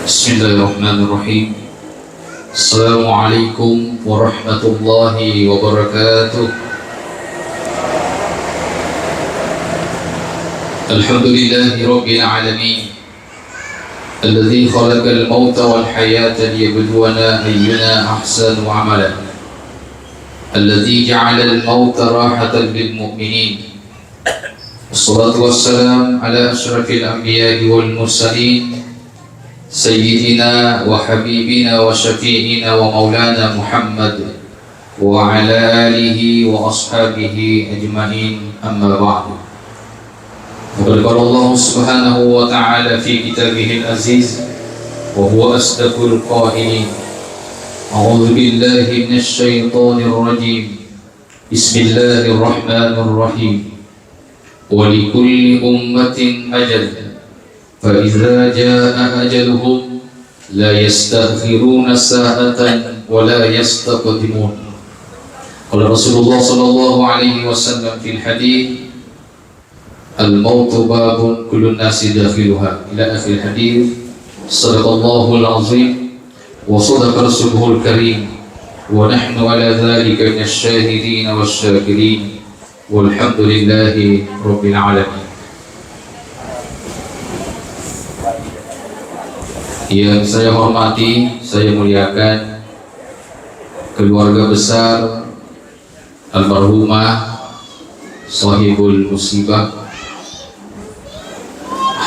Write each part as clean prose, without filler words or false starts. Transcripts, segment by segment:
Bismillahirrahmanirrahim. Assalamualaikum warahmatullahi wabarakatuh. Alhamdulillahi rabbil alamin, alladzi khalaqal mauta wal hayata liyabluwana ayyuna ahsanu amala, alladzi ja'alal mauta rahatan lil mu'minin. Wassalatu wassalam ala asyrafil anbiya'i wal mursalin, Sayyidina wa habibina wa syafi'ina wa maulana Muhammad wa ala alihi wa ashabihi ajma'in, amma ba'du. Qala Allah subhanahu wa ta'ala fi kitabihil aziz wa huwa asdaqul qailin. A'udzu billahi minasy syaithanir rajim. Bismillahirrahmanirrahim. Wa likulli ummatin ajal, فإذا جاء أجلهم لا يستأخرون ساعة ولا يستقدمون. قال رسول الله صلى الله عليه وسلم في الحديث: الموت باب كل الناس داخلها، إلى آخر الحديث. صدق الله العظيم وصدق رسوله الكريم ونحن على ذلك من الشاهدين والشاكرين والحمد لله رب العالمين. Yang saya hormati, saya muliakan keluarga besar almarhumah sahibul musibah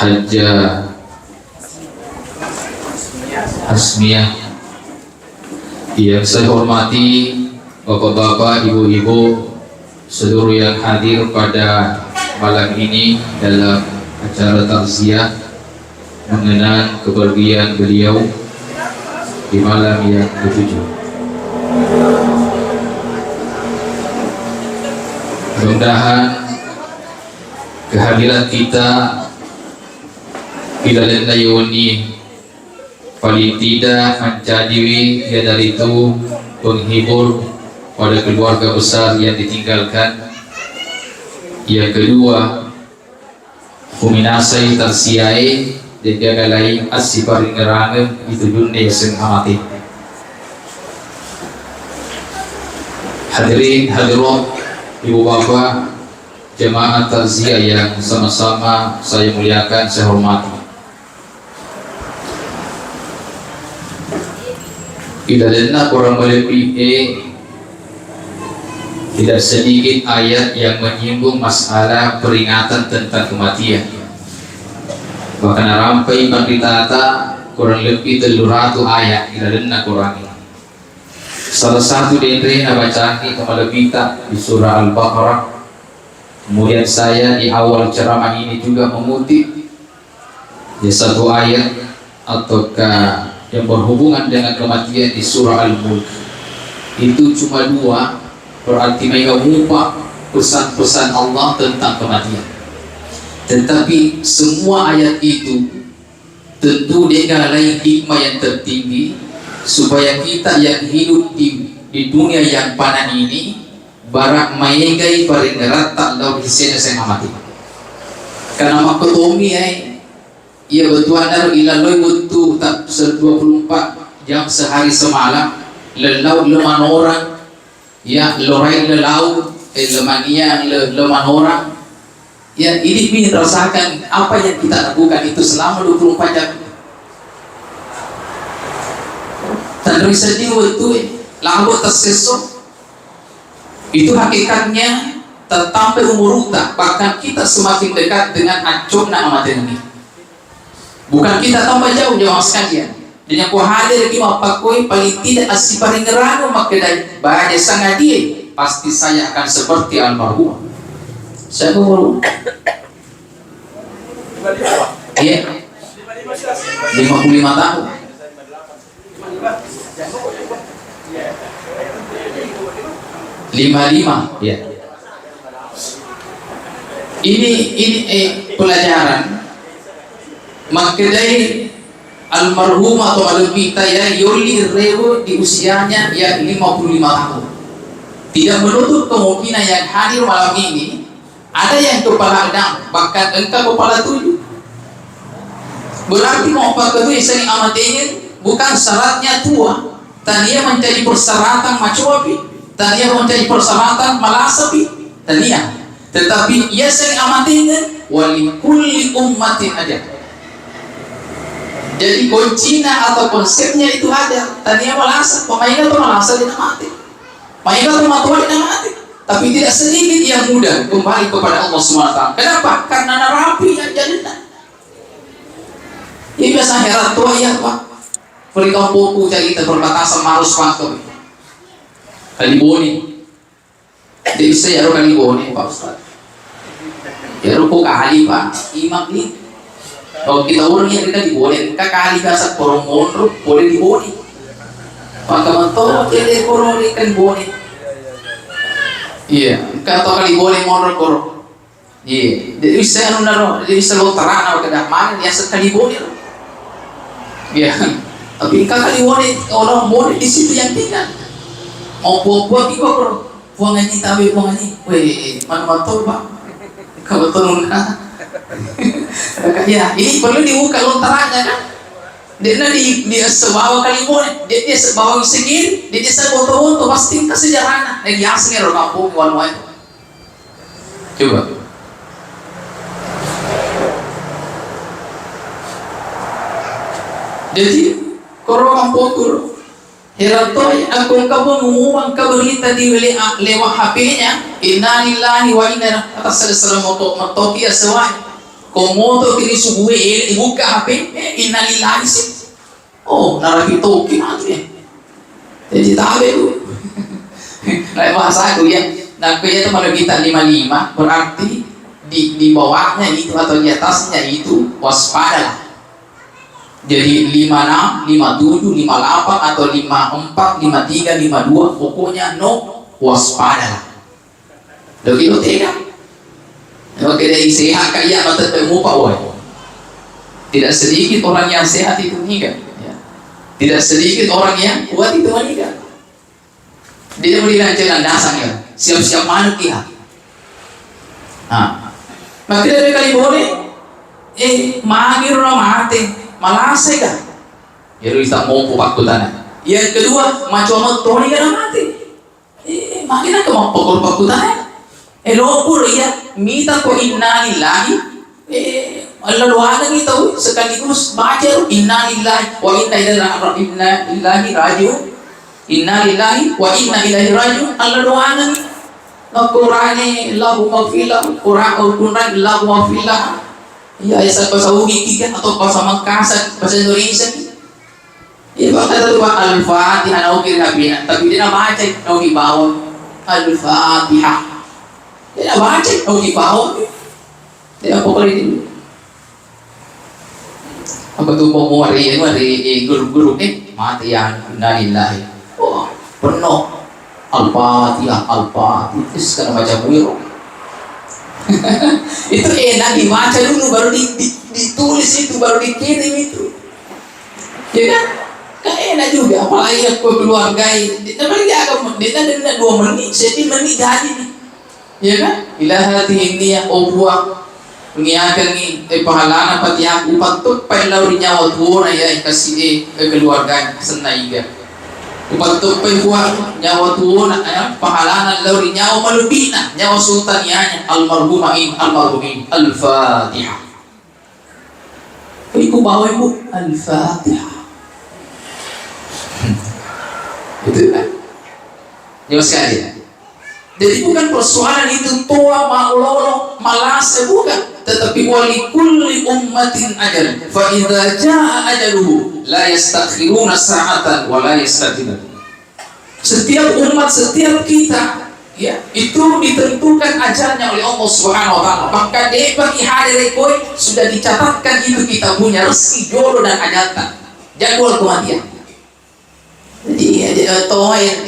Hajjah Hasmiyah. Yang saya hormati bapak-bapak, ibu-ibu, seluruh yang hadir pada malam ini dalam acara takziah mengenang kepergian beliau di malam yang ketujuh. Mudah-mudahan kehadiran kita pada lain ini paling tidak menjadi dari itu penghibur pada keluarga besar yang ditinggalkan. Yang kedua, kuminasai tersiai dan jaga lain asiparing ngerangan itu dunia yang amati. Hadirin hadirat, ibu bapak, jemaah takziah yang sama-sama saya muliakan, saya hormati. Idalena kurang lebih tidak sedikit ayat yang menyinggung masalah peringatan tentang kematian. Bahkan rampai panditata kurang lebih 300 ayat idalena kurang. Salah satu di antara bacaan kepada kita di surah Al-Baqarah. Kemudian saya di awal ceramah ini juga mengutip di satu ayat ataukah yang berhubungan dengan kematian di surah Al-Mulk. Itu cuma 2, berarti mereka mengubah pesan-pesan Allah tentang kematian. Tetapi semua ayat itu tentu dengan lain hikmah yang tertinggi supaya kita yang hidup di dunia yang panan ini barak maegai paringerat tak lau hisena saya mati. Karena makotomi ia betuanar ilaloi butuh tak 24 jam sehari semalam lelau leman orang ya lorai lelau lemania leman orang. Ya, ini ingin rasakan apa yang kita lakukan itu selama 24 jam. Tandri sedih waktu lalu tersesok itu hakikatnya tertampai umur utak, bahkan kita semakin dekat dengan acungna amat ini. Bukan kita tambah jauh sekalian. Dan yang ku hadir di mapakoi paling tidak asiparing ngerano makedai bahagia sangat dia, pasti saya akan seperti almarhum. Saya umur iya 55 tahun. Ya. Ini pelajaran makadai almarhum atau alumita ya yoli rewo di usianya ya 55 tahun. Tidak menutup kemungkinan yang hadir malam ini ada yang kepala 6, bahkan engkau kepala 7. Berarti mau apa kedua seni amatin bukan syaratnya tua. Tania menjadi persyaratan macuapi. Tania menjadi persyaratan malasapi. Tania. Tetapi ia seni amatin walikulli ummatin aja. Jadi kuncinya atau konsepnya itu ada. Tania malasa, pemainnya tuh malasa dia mati. Pemainnya tuh matua dia mati. Tapi tidak sedikit yang mudah kembali kepada Allah SWT. Kenapa? Karena narapi yang jadinya. Ini biasa heran tua ya Pak. Perikau poku jadi terbatasan marus panto. Kaliboni. Jadi bisa ya kaliboni Pak Ustaz. Ya ruko kali Pak. Imak nih. Kalau kita orang yang kita diboni, kali kasat porong monro boleh diboni. Maka mentor jadi porong ikan boni. Iya, kata kali boni monro koro. Iya, jadi bisa anu naro, jadi bisa lo terang atau kedah mana dia sekali boni. Ya, tapi kakak diwari orang boleh di situ yang tinggal. Mau buat iko bro, buang ini tabe buang ini. Weh, mana motor Pak? Kalau turun ya, ini perlu dibuka lontarannya kan? Dia sebawa kali boleh, dia sebawa segini, dia sebawa pasti kesejahteraan. Lagi asli orang kampung wan-wan. Coba. Jadi korong pokur heratoi aku kamu ngumuman kabarita di lewat HP-nya innalillahi wa inna atas selesai motoki aswai komoto kini subuhe buka HP innalillahi sih oh narapi toki ya jadi tabe tu nah bahasa aku ya nah kaya itu kalau kita 55 berarti di bawahnya itu atau di atasnya itu waspadalah. Jadi 56, 57, 58 atau 54, 53, 52 pokoknya no waspada lah. Begitu tidak? Oke dari sehat kayak mata temu Pak Woi. Tidak sedikit orang yang sehat itu meninggal. Ya. Tidak sedikit orang yang kuat itu meninggal. Dia berikan jalan dasarnya. Siap-siap manuk dia. Nah, maka dari kali boleh. Magir orang mati. Malase kan? Jadi bisa mampu pakutan. Yang kedua, macam Tony kan mati. Makin aku mau pukul pakutan. Lopur ya, minta ko inna lillahi. Allah doakan itu sekaligus baca inna lillahi wa inna ilaihi rajiun. Inna lillahi wa inna ilaihi rajiun. Allah doakan. Al-Qur'ani lahu maghfirah, Qur'an lahu maghfirah. Ya, saya bahasa Ugi kan atau bahasa Makassar, bahasa Indonesia. Ya, bahasa itu Al-Fatihah, naukir habina. Tapi dia baca, nauki bawah. Al-Fatihah. Dia baca, nauki bawah. Dia apa kali itu? Apa tuh pemori guru-guru mati yang innalillahi. Oh, penuh. Al-Fatihah, Al-Fatihah. Itu sekarang baca buiro. Itu enak dibaca dulu baru ditulis itu baru dikirim itu ya kan enak juga apalagi aku keluarga tapi dia agak dia 2 menit 1 menit jadi nih ya kan ilahati ini yang buat mengiakan ni pahalana pati aku patut pailaw nyawa tuwa ya kasih keluarga senaiga Upatuk buat nyawa tuuna pahalana lauri nyawa malubina nyawa sultanianya almarhumin al-Fatihah. Iku bawa ibu al-Fatihah. Itu kan? Nyawa sekali. Jadi bukan persoalan itu tua maulolo malase bukan, tetapi wali kulli ummatin ajal. Fa idza jaa ajaluhu la yastakhiruna sa'atan wa la yastaqdimun. Setiap umat, setiap kita ya, itu ditentukan ajalnya oleh Allah Subhanahu wa taala. Maka di bagi hari rekoi sudah dicatatkan itu kita punya rezeki, jodoh dan ajatan. Jadwal kematian. Jadi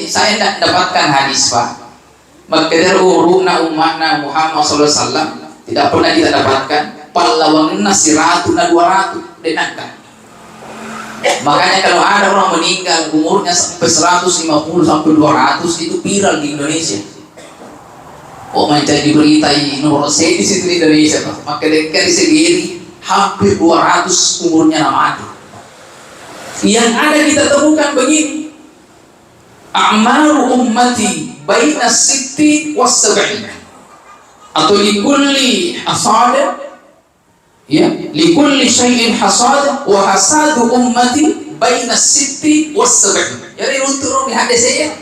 saya tidak dapatkan hadis Pak. Maka uruna umatna Muhammad SAW tidak pernah kita dapatkan pahlawanna siratuna 200 denangkan. Makanya kalau ada orang meninggal umurnya sampai 150 sampai 200 itu viral di Indonesia. Oh menjadi berita nomor di situ di Indonesia Pak. Maka dekat sendiri hampir 200 umurnya mati. Yang ada kita temukan begini, a'maru ummati baina sitti was sab'in, atau likulli hasad, ya, likulli syai'in hasad wa hasadu ummati baina sitti was sab'in. Jadi untuk di hadis saya,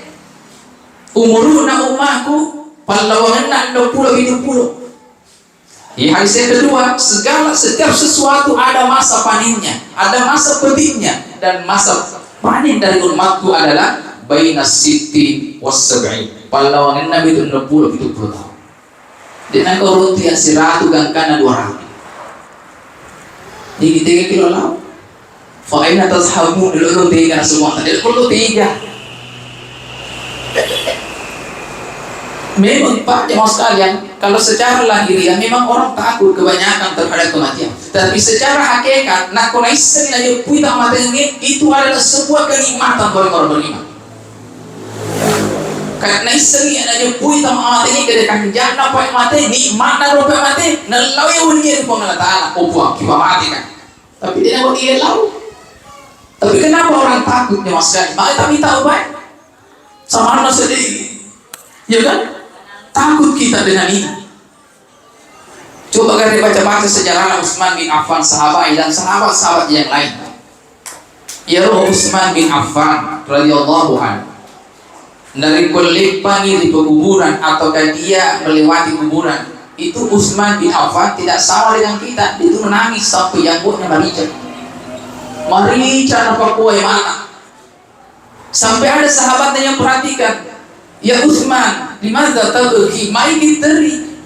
umuruna ummahku pallawanna 60. Di hadis yang kedua, setiap sesuatu ada masa panennya, ada masa petiknya, dan masa panen dari umatku adalah baina sitti was sab'in. Pallawangan Nabi itu 60 tahun. Dengan korunti yang 100 gangkana 200. Jadi 3 kilo laut. Fa aina tazhabun, dulu 3 semua. Dulu 3. Memang Pak jemaah sekalian, kalau secara lahiriah memang orang takut kebanyakan terhadap kematian. Tapi secara hakikat, nak konaisen aja puita mati ini itu adalah sebuah kenikmatan bagi orang beriman. Karena iseng aja puita mati ini kedekan jangan apa mati nikmat na rupa mati nalau yang ulian pengalat Allah opo kiba mati kan. Tapi dia nak dia lau. Tapi kenapa orang takut jemaah sekalian? Maka kami tahu baik. Sama mana sedih, ya kan? Takut kita dengan ini. Coba kita baca-baca sejarah Utsman bin Affan, sahabat dan sahabat-sahabat yang lain. Ya Utsman bin Affan radhiyallahu anhu dari kulit panggil di kuburan ataukah dia melewati kuburan, itu Utsman bin Affan tidak sama dengan kita. Dia itu menangis sampai janggutnya marica nampak kuai mana. Sampai ada sahabatnya yang perhatikan, ya Utsman, di mana tabki mai diteri.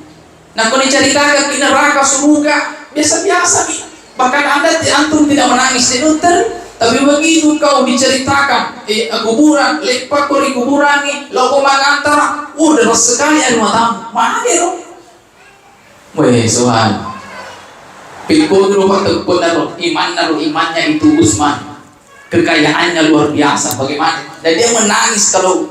Nah, kalau diceritakan di neraka surga biasa-biasa nih. Bahkan antum tidak menangis di nuter, tapi begitu kau diceritakan kuburan, lepak kori kuburan nih, loko mangantara, deras sekali air matamu. Mana dia dong? Weh, Tuhan. Pikul rumah tekun naruh imannya itu Utsman. Kekayaannya luar biasa bagaimana? Dan dia menangis kalau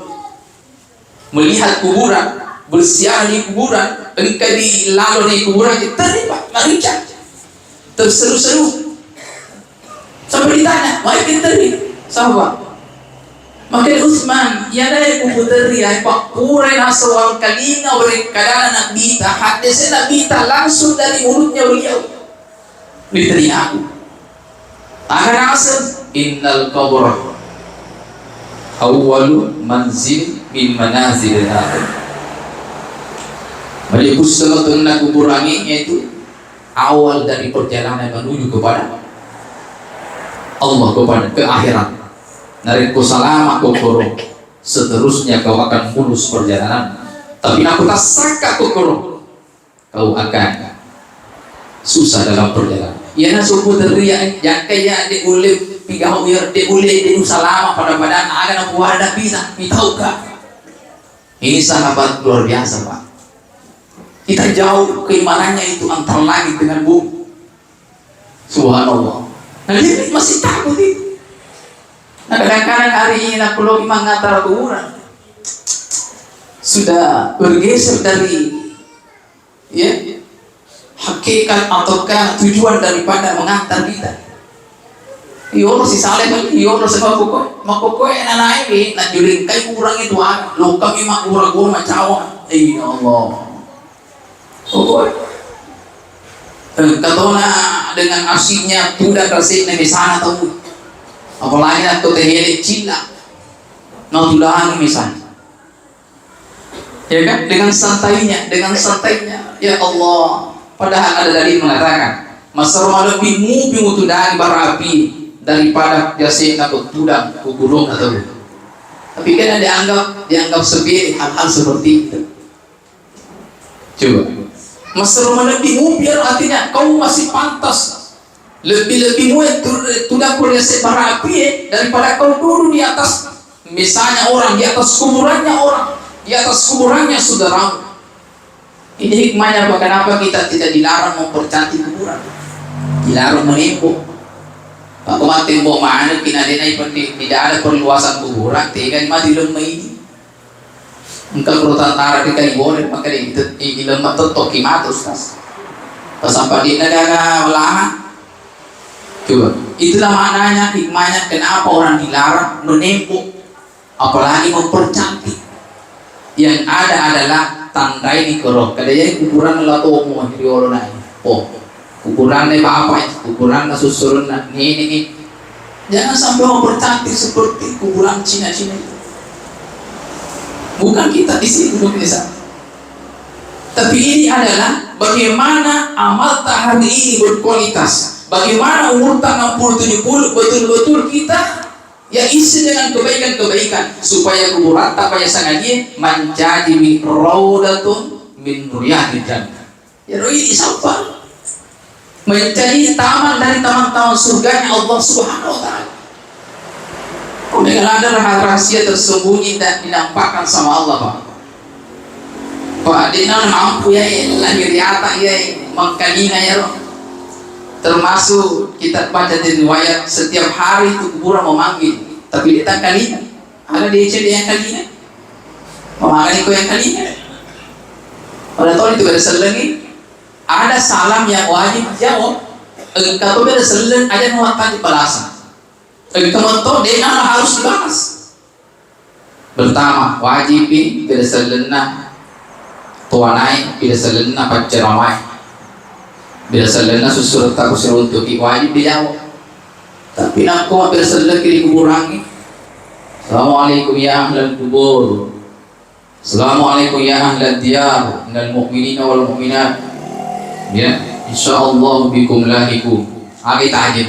melihat kuburan, bersiar di kuburan, engkau di lalu di kuburan, terlibat, marica, terseru-seru. Sampai ditanya, wahai kenteri, sahabat. Maka Utsman, ya dari kubur teri, pak kurai nasawal kalina beri kadana nak bita, hadisnya nak bita langsung dari mulutnya beliau. Diteri aku. Akan asal, innal qabra awwalu manzil min manazil al-akhir. Melikus tengah kuburannya itu awal dari perjalanan menuju kepada Allah, kepada ke akhirat. Nariku salama kokoro, seterusnya kau akan mulus perjalanan. Tapi aku tak sangka kokoro, kau akan susah dalam perjalanan. Ya nasuku teriak yang kayak diulip pigau biar diulip di salama pada badan akan aku ada bisa ditauka. Ini sahabat luar biasa Pak. Kita jauh keimanannya itu antara langit dengan bumi. Subhanallah. Nah dia masih takut itu. Nah kadang-kadang hari ini aku lagi mengantar kuburan sudah bergeser dari hakikat ataukah tujuan daripada mengantar kita. Yono si saleh kan, yono sama pokok anak ini nak juling kai kurang itu lo kami mak kurang macam ya Allah. Pokok katona dengan asiknya tidak tersin di sana tahu. Apalagi atau tehele Cina, naudulahan misalnya. Ya kan, dengan santainya, ya Allah. Padahal ada dalil mengatakan, masar lebih mubi dari barapi daripada jasina tudang kuburung atau. Tapi kan dianggap sepi hal-hal seperti itu. Coba, masar lebih mubi artinya kau masih pantas. Lebih muat tudang kuliah barapi daripada kau dulu di atas. Misalnya orang di atas kuburannya saudaramu. Ini hikmahnya apa? Kenapa kita tidak dilarang mempercantik kuburan, dilarang menembok. Aku mati tembok mana kinadena tidak ada perluasan kuburan, tega mati lemah ini. Engkau perutantara kita boleh maka itu lemah tetok kimatus kas. Sampai di negara belahan. Coba, itulah maknanya, hikmahnya kenapa orang dilarang menempuk, apalagi mempercantik. Yang ada adalah tandai di kerok. Kadang kuburan lah tomo di orang lain. Oh, kuburan ni bapak, kuburan na susurun na ini. Jangan sampai mempercantik seperti kuburan Cina-Cina itu. Bukan kita di sini, bukan di sana. Tapi ini adalah bagaimana amal tahari ini berkualitas. Bagaimana umur 60-70 betul-betul kita ya isi dengan kebaikan-kebaikan, supaya kuburan tak payah sengaja menjadi raudatun min riyadil jannah. Ya ini siapa? Menjadi taman dari taman-taman surganya Allah Subhanahu wa taala. Dengan ada rahasia tersembunyi dan dinampakkan sama Allah, Pak. Pak Dina mampu ya lahir di atas ya mengkalina ya roh. Termasuk kita baca di riwayat setiap hari itu kuburan memanggil, tapi kita kalina. Ada di yang kalina. Memanggil kau yang kalina. Pada tahun itu berselengi. Ada salam yang wajib jawab. Engkau berselang ada muatan di balasan. Engkau dia harus dibalas. Pertama wajib berselang tuanai berselang pacaramai. Berselang susur tak kusir untuk wajib dijawab. Tapi nak kau berselang kiri kuburangi. Assalamualaikum ya ahlal kubur. Assalamualaikum ya ahlal diyar. Minal mu'minina wal mu'minat. Ya, insyaallah bikum lahikum. Agak tajam.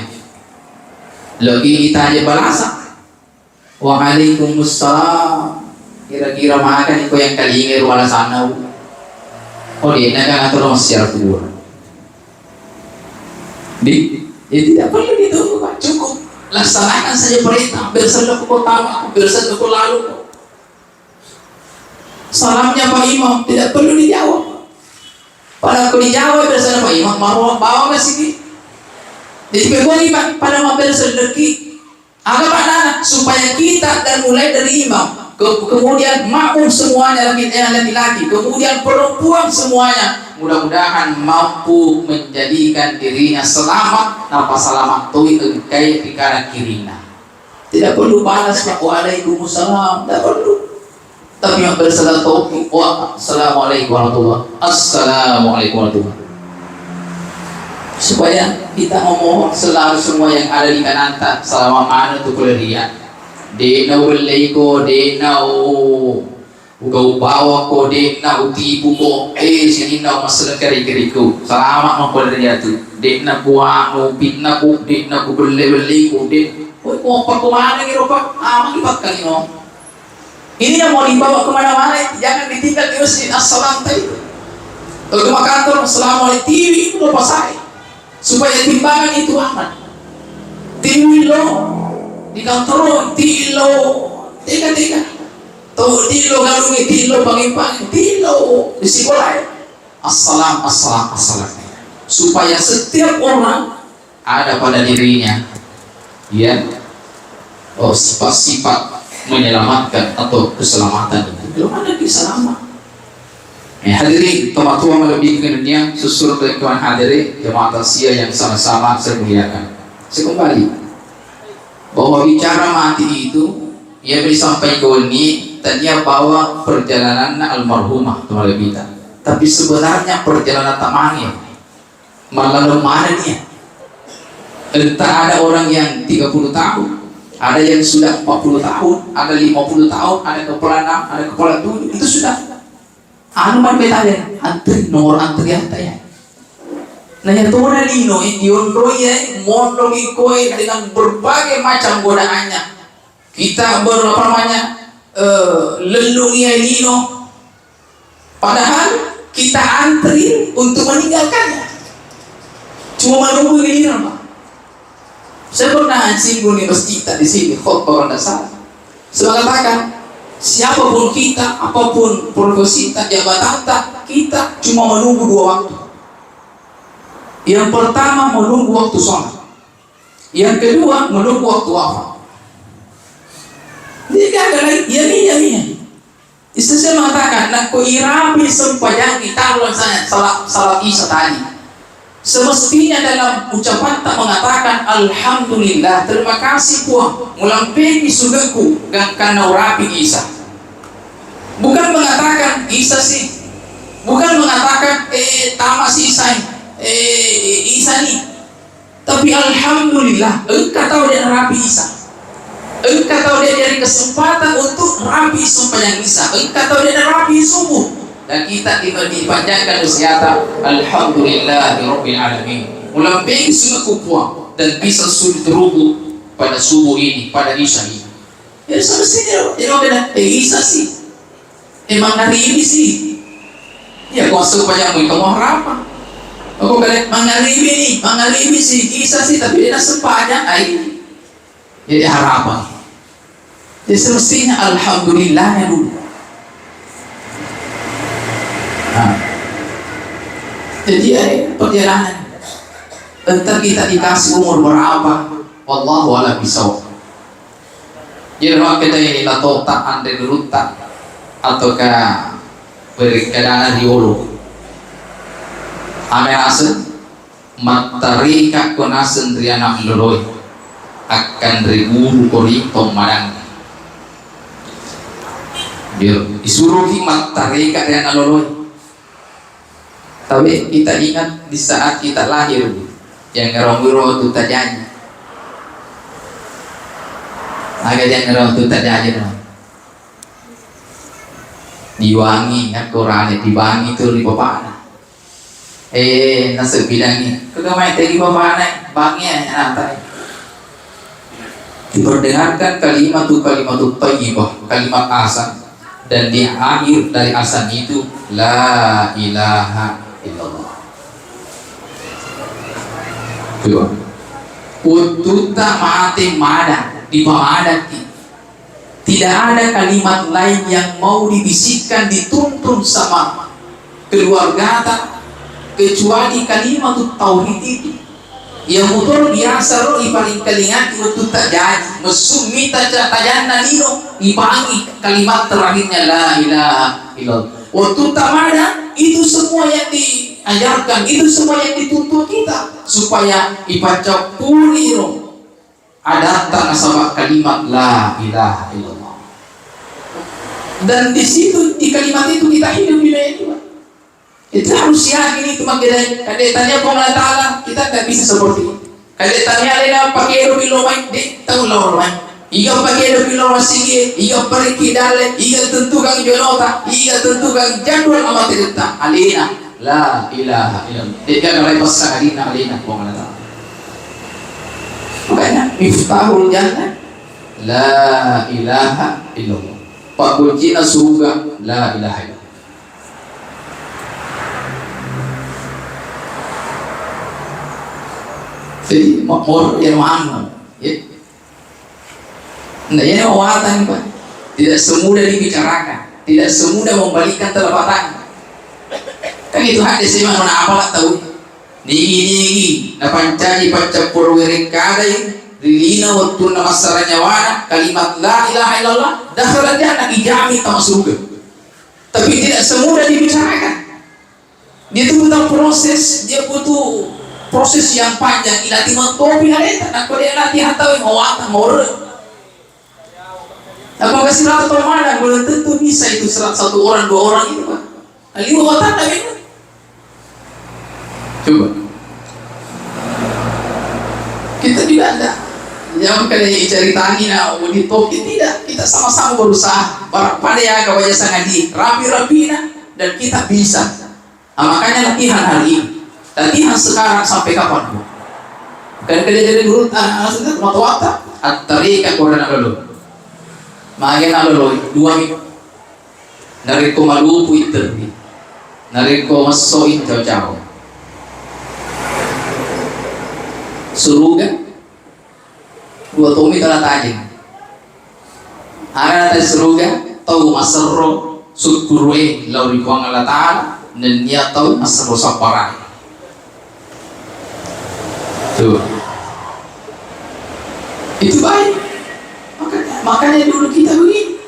Lagi tajam balasan. Waalaikumsalam. Kira-kira makan itu yang kali ingin rumah sana. Oh dia nak kan atur secara kuburan. Ya tidak perlu gitu, Pak. Cukup laksanakan saja perintah. Berselang kau tahu, berselang kau lalu. Salamnya Pak Imam tidak perlu dijawab. Pada aku dijawab berselang Pak Imam, mau bawa ke sini. Jadi bagaimana Pak pada mau bersedeki? Agak mana supaya kita dan mulai dari imam, kemudian makmum semuanya laki-laki, kemudian perempuan semuanya. Mudah-mudahan mampu menjadikan dirinya selamat, tanpa selamat tuh engkai di kanan kirinya. Tidak perlu balas waalaikumsalam, tidak perlu. Tapi yang bersalah taufiq wa assalamualaikum warahmatullahi wabarakatuh. Assalamualaikum warahmatullahi wabarakatuh. Supaya kita ngomong selalu semua yang ada di kanan tak selama mana tu pelarian. Dena uleiko, dena ugau bawa ko, dena utipu ko, sini na masalah kari-kariku. Selamat mempelarian tu. Dena buang, pitna ko, dena ko beli-beli ko, kau apa kemana ni ropak? Makibat kali no. Ini yang mau dibawa kemana-mana, jangan ditinggal di masjid as-salam tadi. Kalau ke kantor, assalamualaikum, TV itu lupa saya. Supaya timbangan itu aman. Tilo di kantor, tilo, tiga. Tuh tilo galungi, tilo pagi-pagi, tilo di sekolah. Assalam. Supaya setiap orang ada pada dirinya, ya, sifat-sifat menyelamatkan atau keselamatan itu. Belum ada diselamat. Hadirin tua melebihkan dunia, susur ke Tuhan hadirin jemaah tasya yang sama-sama saya muliakan. Saya kembali bahwa bicara mati itu ia disampaikan ini tadinya bawa perjalanan almarhumah teman kita. Tapi sebenarnya perjalanan tamangnya malah mana dia? Entah ada orang yang 30 tahun, ada yang sudah 40 tahun, ada 50 tahun, ada kepala 6, ada kepala 7, itu sudah anu man betanya antri nomor antrian tanya. Nah yang tuh lino diondoi ya mondogi koi dengan berbagai macam godaannya. Kita lelungi lino. Padahal kita antri untuk meninggalkannya. Cuma menunggu lino, Pak. Saya pernah singgung di masjid di sini khotbah orang dasar. Saya katakan siapapun kita, apapun profesi kita, jabatan kita cuma menunggu 2 waktu. Yang pertama menunggu waktu sholat, yang kedua menunggu waktu wafat. Jadi ada lagi, ya. Istri saya mengatakan, nak ko irapi sempajan kita lawan saya salat isya tadi. Semestinya dalam ucapan tak mengatakan alhamdulillah, terima kasih puang mulampeni sugaku karena rapi Isa. Bukan mengatakan Isa sih, bukan mengatakan tama si Isa Isa nih, tapi alhamdulillah engkau tahu dia rapi Isa, engkau tahu dia dari kesempatan untuk rapi sembahyang Isa, engkau tahu dia rapi subuh. Dan kita dipanjangkan usiata alhamdulillahirabbil alamin, mulampeni sugaku puang dan bisa sulit terubu pada subuh ini, pada Isya ini. Ya semestinya Isa sih emang hari ini sih ya kuasa supaya kamu apa aku kalian mengaribi sih Isa sih, tapi dia sempatnya ini jadi harapan. Jadi semestinya alhamdulillah ya dulu. Jadi perjalanan entah kita dikasih umur berapa, wallahu a'lam bishawab. Jadi kalau kita ini tahu tak andai gerutak ataukah berkedanan di ulu ame asen matarika konasen riana loroi akan riguru kori tomadang dia disuruh matarika riana loroi. Tapi kita ingat di saat kita lahir yang ngerong-ngerong itu terjadi agak yang ngerong itu terjadi diwangi ya Quran diwangi itu di bapana nasa bilangnya kegamai tadi bapana bangnya nanti diperdengarkan kalimat thayyibah, kalimat asan, dan di akhir dari asan itu la ilaha illallah. Dua ututa mati mana di pamadati. Tidak ada kalimat lain yang mau dibisikkan, dituntun sama keluarga kecuali kalimat tauhid itu. Yang betul biasa roh paling kelingat itu terjadi mesumi tajana nino dipangi kalimat terakhirnya la ilaha illallah. Waktu tamada itu semua yang diajarkan, itu semua yang dituntut kita supaya ibaca puri roh ada tanah kalimat la ilaha illallah. Dan di situ di kalimat itu kita hidup di dunia ini. Itu harus yakin itu makanya kalau tanya Allah Taala kita tidak bisa seperti itu. Kalau tanya lena pakai rupi lomai dek tahu lomai. Iga pakai rupi lomai sih, iga pergi dalam, iga tentukan jonota, iga tentukan jadwal amat kita. Alina la ilaha illallah. Dia kalau pasang alina Allah Taala. Makanya miftahul jannah la ilaha illallah. Pakunci surga la ilaha illallah. Jadi makmur yang mana ya? Nah ini wawatan Pak, tidak semudah dibicarakan, tidak semudah membalikan telapak tangan. Kan itu hadis memang mana apalah tahu. Nigi na pancaji pancapur wiring kadai rilina waktu nama saranya wana kalimat la ilaha illallah dakhala jannah ijami sama surga. Tapi tidak semudah dibicarakan. Dia itu butuh proses, dia butuh proses yang panjang. Ilatih mentopi haleta nak kau dia latihan tahu yang awatan mor. Apa kasih rata atau mana? Belum tentu bisa itu 100 orang 2 orang itu Pak. Alimu awatan tak ini. Coba kita juga ada yang kalian cari tani na di topi tidak, kita sama-sama berusaha pada ya kau aja sangat di rapi dan kita bisa. Makanya latihan hari ini. Latihan sekarang sampai kapan? Karena dia jadi guru maksudnya mata at-tariqah Quran dulu. Magen dulu 2 minggu. Dari ko malupu itu. Dari ko masoin jauh-jauh. Suruga 2 tomi telah tajin. Ada tadi suruga tahu masarro syukurwe lauri kuang Allah Ta'ala dan dia tahu masarro saparai. Tuh. Itu baik. Makanya dulu kita begini.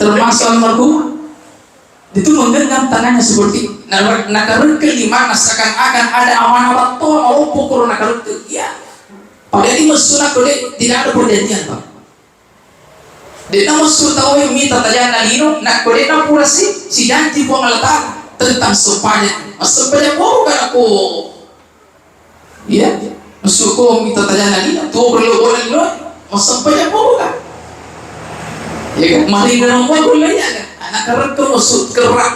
Termasuk almarhum itu menggenggam tangannya seperti nakarengkel di mana seakan-akan ada amanah waktu mau pukul nakarengkel ya. Padahal ini maksudnya tidak ada perjanjian Pak. Dia maksud tahu yang minta tajana lino nak kode na pura si janji po ngalata tentang sempanya masempanya po kan aku ya maksud ko minta tajana lino tuh perlu boleh lo masempanya po kan ya kan mari dalam buat boleh ya kan anak kerja maksud kerak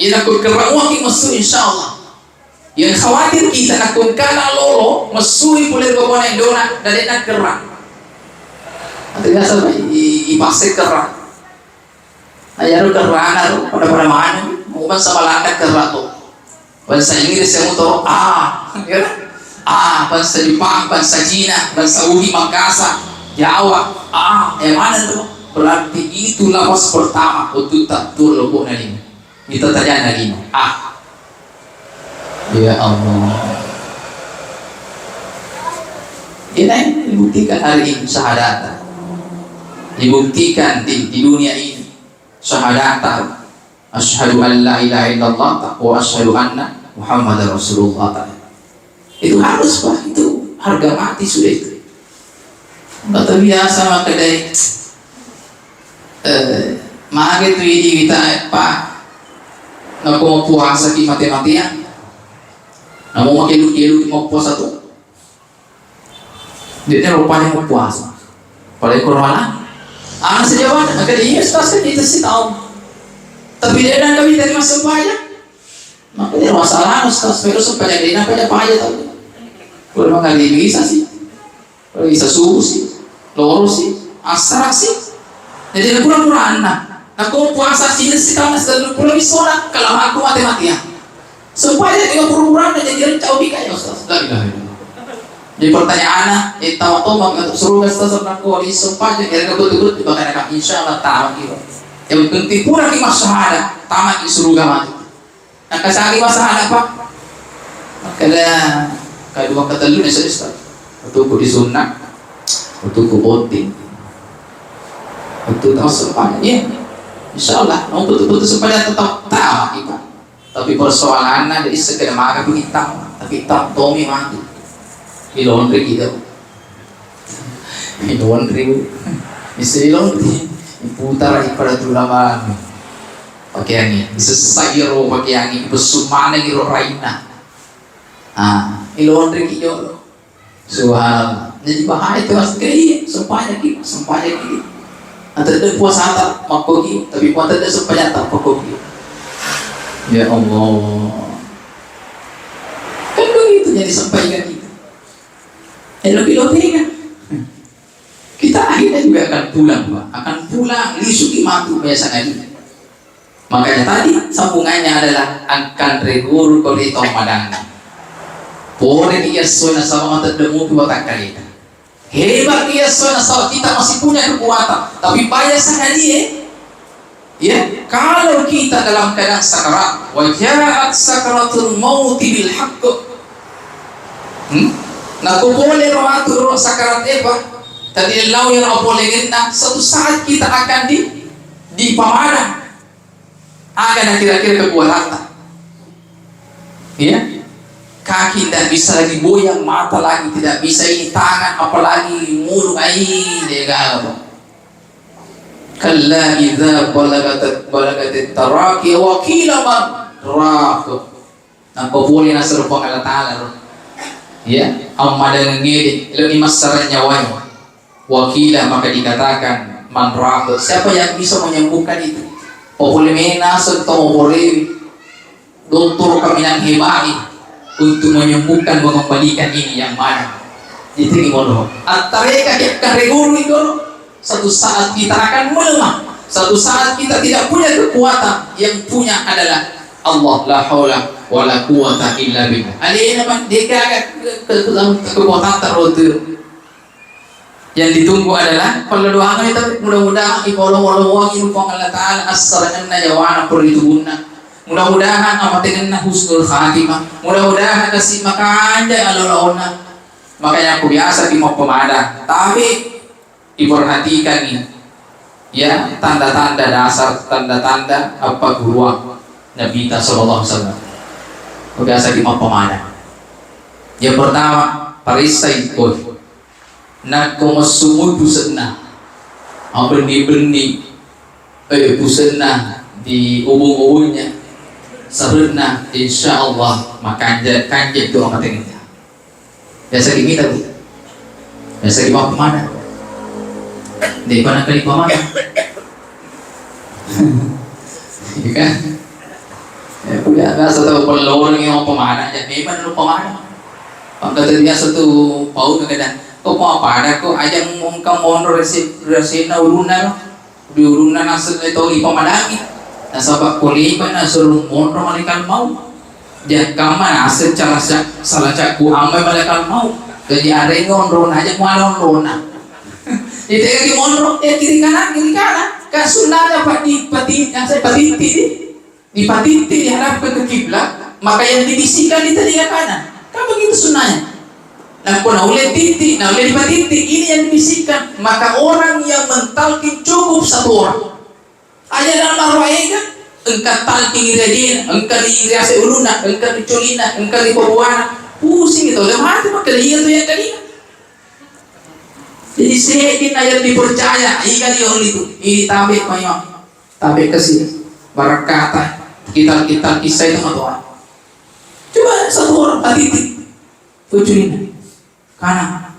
ya nak kerak wakil maksud insyaallah yang khawatir kita nak kana lolo masui boleh bawa yang dona dari nak kerak ternyata ipasik kerak ayaro kerak pada mana mau sama lakat kerak tuh bahasa Inggris yang motor bahasa Jepang bahasa Cina bahasa Udi Makassar Jawa yang mana tuh berarti itu lawas pertama untuk tak turun logo nali kita tanya lagi ya Allah ini dibuktikan hari ini syahadat dibuktikan di dunia ini syahadat asyhadu an la ilaha illallah wa asyhadu anna muhammadar rasulullah itu harus Pak itu harga mati sudah itu kata biasa maka dari maka itu ini kita Pak nak mau puasa di mati-matian nak mau makin lu mau puasa tuh dia rupanya mau puasa pada corona anak sejauh maka dia pasti kita sih tahu tapi dia dan kami dari masa banyak maka dia masalah ustaz pero supaya dia nak pada payah tahu kalau nggak bisa sih kalau bisa subuh sih loro sih asar sih jadi pura-pura aku puasa sih sekarang sedang pulang sholat kalau aku mati-matian supaya dia pura-pura jadi jauh kayak ustaz jadi pertanyaan tahu untuk suruh ustaz aku di supaya dia betul-betul bakal nak insyaallah tamat gitu yang penting pura di masyarakat tamat di surga mati nak kasih masalah apa kada kedua kata lu nih ustaz untuk di sunnah untuk voting untuk tahu supaya ya insyaallah mau betul-betul supaya tetap tamat kita tapi persoalannya dari sekedar makan hitam tapi hitam Tommy mati di laundry gitu di laundry bisa di laundry diputar pada tulaman pakaian ini bisa sayur pakaian ini besumana giro raina di laundry gitu soal jadi bahaya itu mas kaya sempanya gitu antara ada puasa tak makogi tapi puasa ada sempanya tak makogi ya Allah kan begitu jadi sampaikan kita lebih kan kita akhirnya juga akan pulang Pak akan pulang lisuki matu biasa lagi makanya tadi sambungannya adalah akan regur kolito madang pore dia sona sama mata demu buat kali hebat dia sona sama kita masih punya kekuatan tapi payah sangat dia ya kalau kita dalam keadaan sakarat wajahat sakaratul maut bil haqq nah kung boleh roh sakarat apa tadi lau yang boleh kita satu saat kita akan di pamanah akan kira-kira kekuatan ya kaki tidak bisa lagi goyang mata lagi tidak bisa ini tangan apalagi mulut dia apa kalla idza balagatit taraqi wa qila man raq nah boleh nasr Allah taala ya amma dengan ngiri lebih masalah nyawanya wakila maka dikatakan man raq siapa yang bisa menyembuhkan itu boleh menasr atau boleh dokter kami yang hebat untuk menyembuhkan mengembalikan ini yang mana diterima dulu antareka kita regulu itu satu saat kita akan melemah satu saat kita tidak punya kekuatan yang punya adalah Allah la haula wala quwata illa billah alina man deka kekuatan terus yang ditunggu adalah kalau doakan itu mudah-mudahan ibolong-bolong wangi rupang Allah Ta'ala as-saranna jawana perituhunna mudah-mudahan amatin na husnul khatimah mudah-mudahan kasih makan jay alolaona makanya aku biasa di mau pemada tapi diperhatikan ini ya tanda-tanda dasar tanda-tanda apa guru Nabi sallallahu alaihi wasallam biasa di pemana. Yang pertama, parisai boy. Nak masumul busana. Benih-benih busana di ubung-ubungnya. Sarena insya Allah makan kanjek doa katanya. Biasa kita bu. Biasa di pemana. Di mana kali pemana? Iya kan? Ya biasa tahu pelor yang pemana. Jadi mana lu pemana? Pangkat biasa tuh pau kadang. Kau mau apa ada kau ajang mungkam monor resina uruna diuruna nasel itu di pemadami. Nasabak kuliah nasul monor malaikat mau. Jangan kamar asal cara salah caku amai malaikat mau. Jadi ada yang ngondron aja mau ngondrona. Jadi kayak di mondro kiri kanan kan sunnah dapat di patiti dihadapkan ke kiblat, maka yang dibisikkan di telinga kanan kan begitu sunnahnya. Nah kalau oleh titik, nah oleh di patiti ini yang dibisikkan, maka orang yang mentalkin cukup satu orang aja dalam arwahnya engkau talkin iradina, engkau di riasa uluna, engkau di colina, engkau di pabuana pusing itu, udah mati maka dia tuh yang telinga. Jadi sehin ayat dipercaya, ikan yang itu, ini tabik banyak, tabik kesini, barakata, kita kisah itu Tuhan. Coba satu orang tadi tujuin, kanan.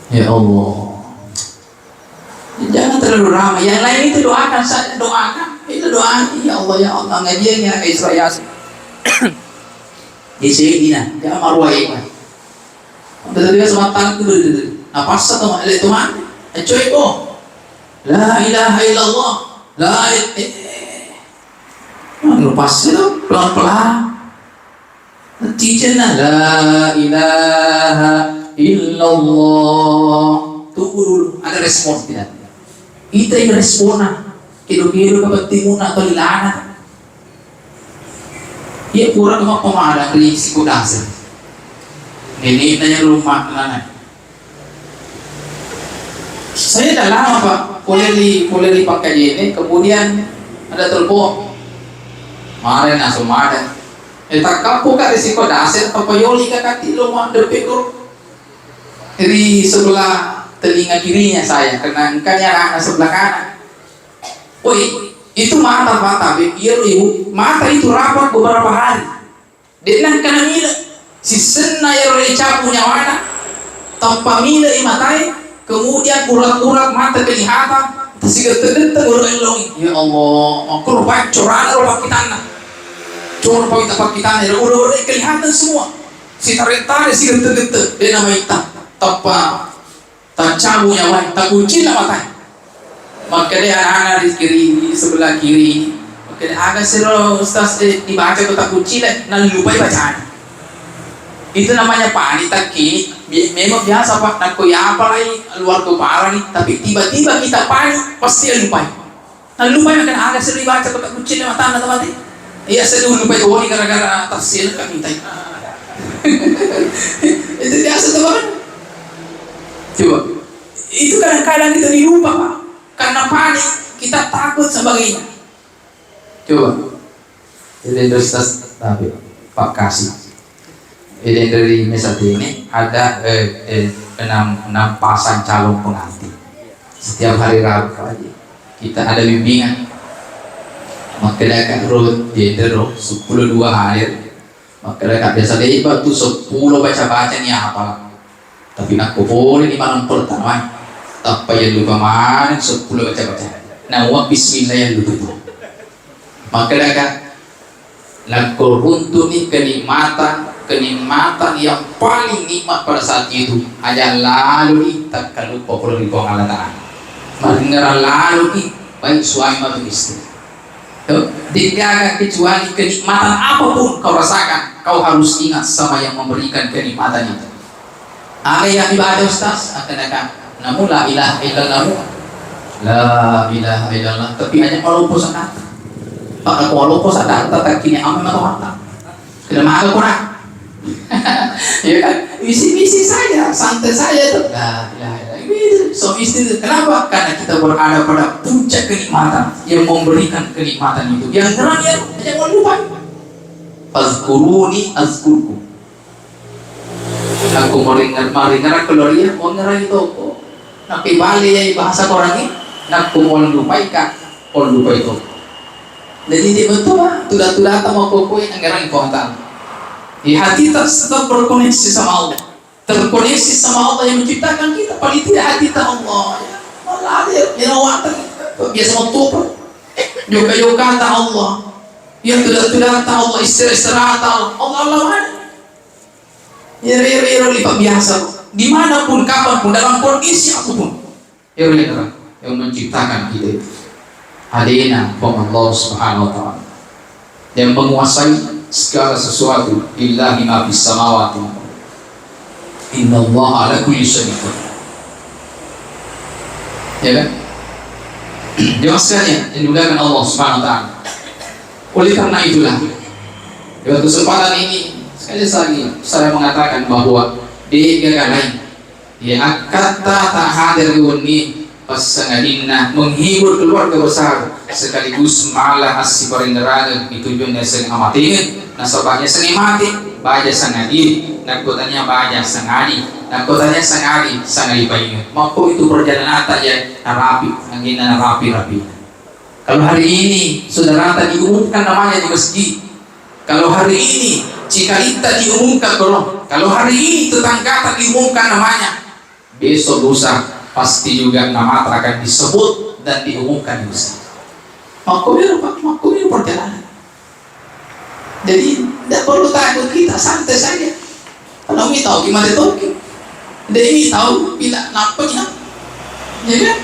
Ya Allah, jangan terlalu ramai. Yang lain itu doakan saja, doakan. Itu doa, ya Allah, ngajiannya Israel. Di sini, jangan marwah. Betul dia sematan itu. Apa satu itu mah? Cuy ko, la ilaha illallah, la lepas itu pelan-pelan. Nantinya la ilaha illallah. Tunggu dulu, ada respon tidak? Kita yang respona, kira-kira kepentingan atau ilana. Ya kurang apa pemadam risiko dasar. Ini nanya rumah mana? Saya dah lama Pak, boleh dipakai ini, kemudian ada telepon. Mari langsung ada. Tak kapu kak risiko dasar, apa yoli kak tilo mau depikor. Di sebelah telinga kirinya saya, karena engkanya anak sebelah kanan. Woi, itu mata, biar ibu, mata itu rapat beberapa hari. Dengan kanan ini, si sena yang recap punya warna, tanpa mila imatai. Kemudian urat-urat mata kelihatan, tersigat-terdengar orang ya Allah, aku lupa corak kita nak, corak kita urat kelihatan semua, si tarik-tarik sigat-terdengar, dia nama hitam, tanpa tak cabunya wan, tak kucing lah mata, maka dia anak-anak di kiri, di sebelah kiri, maka dia agak seru ustaz dibaca tak kucing lah, nanti lupa bacaan. Itu namanya panik taki. Memang biasa Pak, nak ya apa lagi luar kepala nih, tapi tiba-tiba kita panik pasti lupa. Nah lupa kan agak sering baca kotak kucing sama tanah mati. Iya saya dulu lupa itu gara-gara tafsir kan minta. Itu biasa teman. Coba. Itu kadang-kadang kita dilupa Pak, karena panik kita takut sebagainya. Coba. Jadi Ustaz tapi Pak kasih. Ini dari mesat ini ada 6 pasang calon pengantin. Setiap hari Rabu kita ada bimbingan. Maka dekat roh jendero 10-2 hari. Maka dekat biasa dia batu 10 baca-baca ni apa. Tapi nak boleh di malam pertama. Tak payah lupa mana 10 baca-baca. Nah, bismillah yang lupa. Maka dekat laku runtuh ni kenikmatan yang paling nikmat pada saat itu aja lalu tak lupa perlu dipengalaman mendengar lalu baik suami maupun istri tidak kecuali kenikmatan apapun kau rasakan kau harus ingat sama yang memberikan kenikmatan itu. Ada yang ibadah Ustaz akan namun la ilaha illallah tapi hanya kalau puasa kata maka kalau puasa kata tak kini aman atau mata tidak makan kurang. Ya kan, misi saja, santai saja tuh. So istri kenapa? Karena kita berada pada puncak kenikmatan yang memberikan kenikmatan itu. Yang jangan lupa. Fazkuruni azkurku. Aku maringar keluarga, mau ngerai toko. Napi bali ya bahasa orang ini. Naku mau lupai ka, mau lupai toko. Jadi dia betul lah. Tulah tamu koko yang ngerai kota. Di hati tetap berkoneksi sama Allah. Terkoneksi sama Allah yang menciptakan kita. Paling tidak hati Allah. Malah dia merawatan. Biasa mau tuh. Yoga kata Allah. Yang tulah Allah istirahat Allah. Allah mana? Ya lipat biasa. Dimanapun, kapanpun, dalam kondisi apapun. Ya yang menciptakan kita. Hadina Allah Subhanahu Wa Taala. Yang menguasai segala sesuatu. Illahi ma fis samawati. Inna Allah ala kulli syai'in qadir. Ya kan? Jemaah sekalian yang dimuliakan Allah Subhanahu Wa Taala. Oleh karena itulah, dalam kesempatan ini sekali lagi saya mengatakan bahwa di gagalai ya kata tak hadir ini pasanganina menghibur keluarga besar sekaligus malah asli parinderana ditujuannya sering amatin nasabahnya sering mati baja sangadi nakotanya baja sangadi nakotanya sangadi paingat maka itu perjalanan aja rapi angin rapi. Kalau hari ini saudara tadi diumumkan namanya di masjid, kalau hari ini Cikalita diumumkan kalau hari ini tetangga diumumkan namanya, besok lusa pasti juga nama akan disebut dan diumumkan di masjid. Makumiru perjalanan. Jadi tidak perlu takut, kita santai saja. Kalau kita tahu gimana itu, dia tahu bila napanya, ya kan?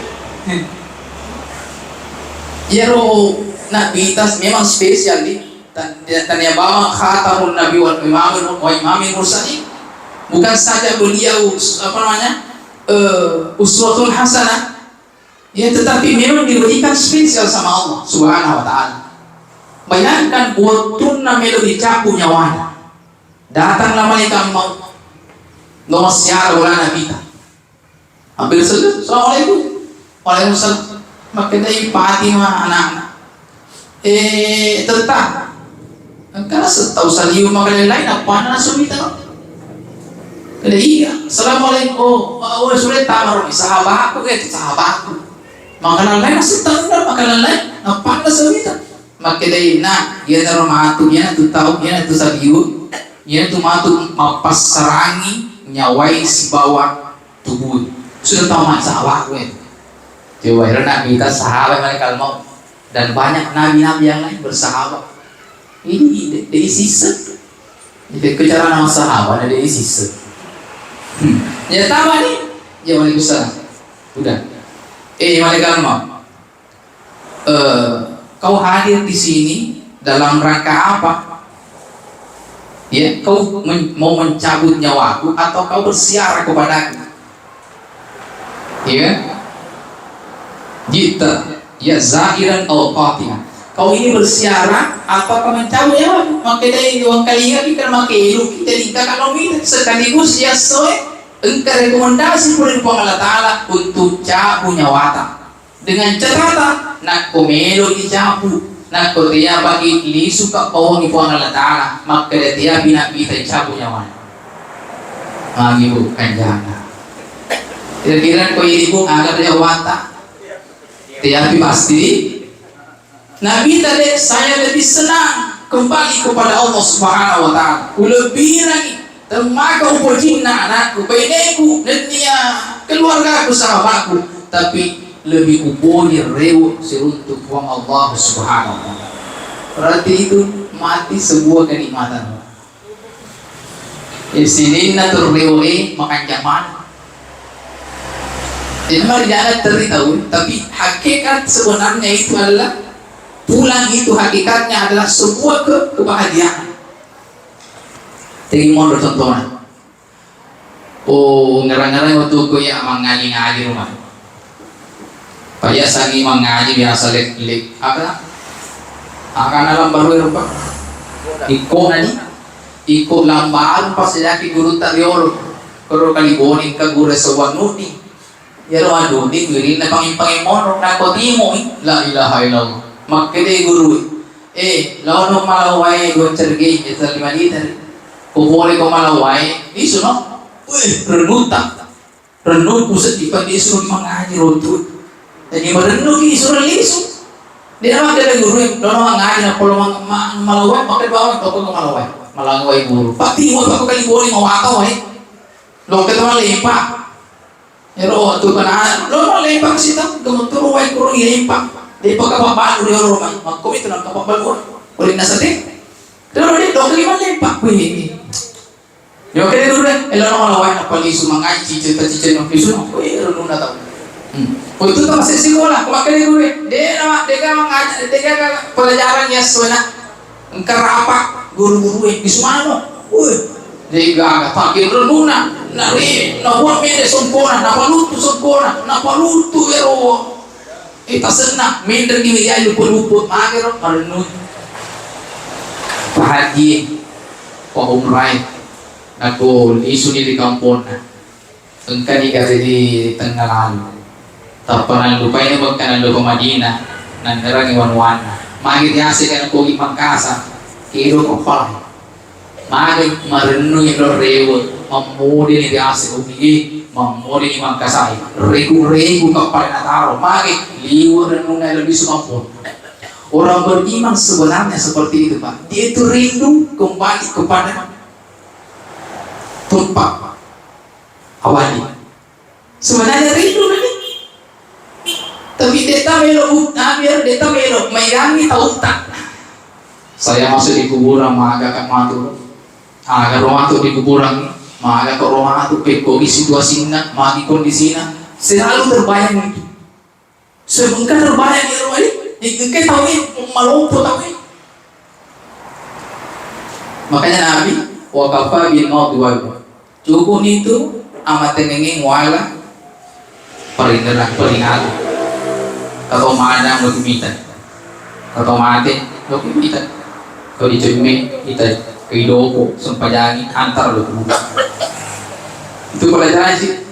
Yero Nabi tas memang spesial di dan yang bawa khatamun Nabi wal imamin mursalin bukan saja beliau uswatun hasanah ya, tetapi memang diberikan spesial sama Allah Subhanahu Wa Taala. Bayangkan waktunna melo dicapu nyawana datanglah malaikat maut nomor siara wala Nabi ta hampir saja assalamualaikum waalaikumsalam. Maka dari Fatimah anak-anak tetap karena setahu saliu maka lain apa na sumita kada iya assalamualaikum sudah tamar sahabatku sahabatku maka lain setahu maka lain apa na sumita maka dari na dia taruh matu dia tu tahu dia tu saliu dia tu matu mapas sarangi nyawai si bawah tubuh sudah tahu mak sahabatku coba Nabi kita sahabat mereka mau dan banyak nabi-nabi yang lain bersahabat. Ini dari sisa. Jadi kecara nama sahabat dari sisa. Ya tahu nih. Ya waalaikumsalam. Udah. Mereka mau. Kau hadir di sini dalam rangka apa? Ya, kau mau mencabut nyawaku atau kau bersiar kepadaku? Iya. Jita ya zahiran atau qati'an. Kau ini bersiara atau kau mencabut ya? Maka dari dua kali kita pakai ilmu kita dikatakan kalau kita sekaligus ya engkau rekomendasi dari Allah Taala untuk cabut nyawata dengan catatan nak komelo dicabu nak dia bagi lisu ka kau ni Allah Taala maka dia bina kita cabut nyawata. Ibu kanjana. Kira-kira kau ibu agar dia wata tapi pasti Nabi tadi saya lebih senang kembali kepada Allah Subhanahu Wa Taala. Lebih lagi temaga upojina anakku, bayiku dan dia keluargaku sahabatku, tapi lebih uponi rewu seruntuk uang Allah Subhanahu Wa Taala. Berarti itu mati sebuah kenikmatan. Sini natur rewu makan jaman. Jadi mari jangan tertahu, tapi hakikat sebenarnya itu adalah pulang itu hakikatnya adalah sebuah kebahagiaan. Jadi mohon contohnya. Ngarang-ngarang waktu ko ya mengaji rumah. Biasa ni mengaji biasa lek apa? Akan alam baru rumah. Iko nani? Iko lambaran pas laki guru tariolo. Karo kali boning ka guru sawang nudi. Ya roh di guru na pangimon na ko timo la ilaha illallah. Makkede guru Lawan malaway gon cergi ito 5 liter. Kupuli ko malaway, iso no? Renuta. Renut pusat di pagi iso mangaji rotu. Jadi merenung iso reliso. Di naman dia guru yang dono ngaji na polo malaway pakai bawang toko ko malaway guru. Pati mo pa ko kali boli mau ataw Lo ketemu lempak. Pero tu kana lo lempak sita tumuturo way guru lempak. Di pagkababa di rumah. Magkomit lang kapabal Uli na sa ting. Pero di do kali lempak kuy. Yo kaya dulu deh, elo no malaway na paliso mga cicit ng piso no, kuy elo na tao. Itu tuh masih sekolah, kumakai dulu deh. Dia ngajar, dia pelajaran ya suena. Engkau apa guru-guru piso mana? Dia agak pakai renuna, nari, nabuat mede sempurna, napalutu sempurna, napalutu ero. Ita senang, mede gini ya luput-luput, makero renun. Bahagia, kau umrai. Aku isu di kampung engkau ni kari di tengah lalu tapanan lupa ini bukan lupa Madinah nan nerang iwan-wana magi tiasi kan aku di Makassar kiro kopal magi marenu yang rewot mamudi ni tiasi ugi mamudi ni Makassar regu kapal nataro magi liur renung lebih sumpah orang beriman sebenarnya seperti itu Pak, dia itu rindu kembali kepada tempat awali. Sebenarnya rindu nanti. Tapi deta melo biar deta melo mairangi tahu tak. Saya masuk di kuburan maga kan matu. Aga rumah tu di kuburan maga ke rumah tu peko situasinya, magi kondisinya selalu terbayang itu. Sebenarnya terbayang di rumah ini. Kita tahu ini malumpuh tahu ini. Makanya Nabi wa kafa bil maut wa cukup itu amat tenengeng wala peringatan kalau mana mau diminta kalau mati lo diminta kalau dicumi kita keidoko sempajangi antar lo itu pelajaran sih.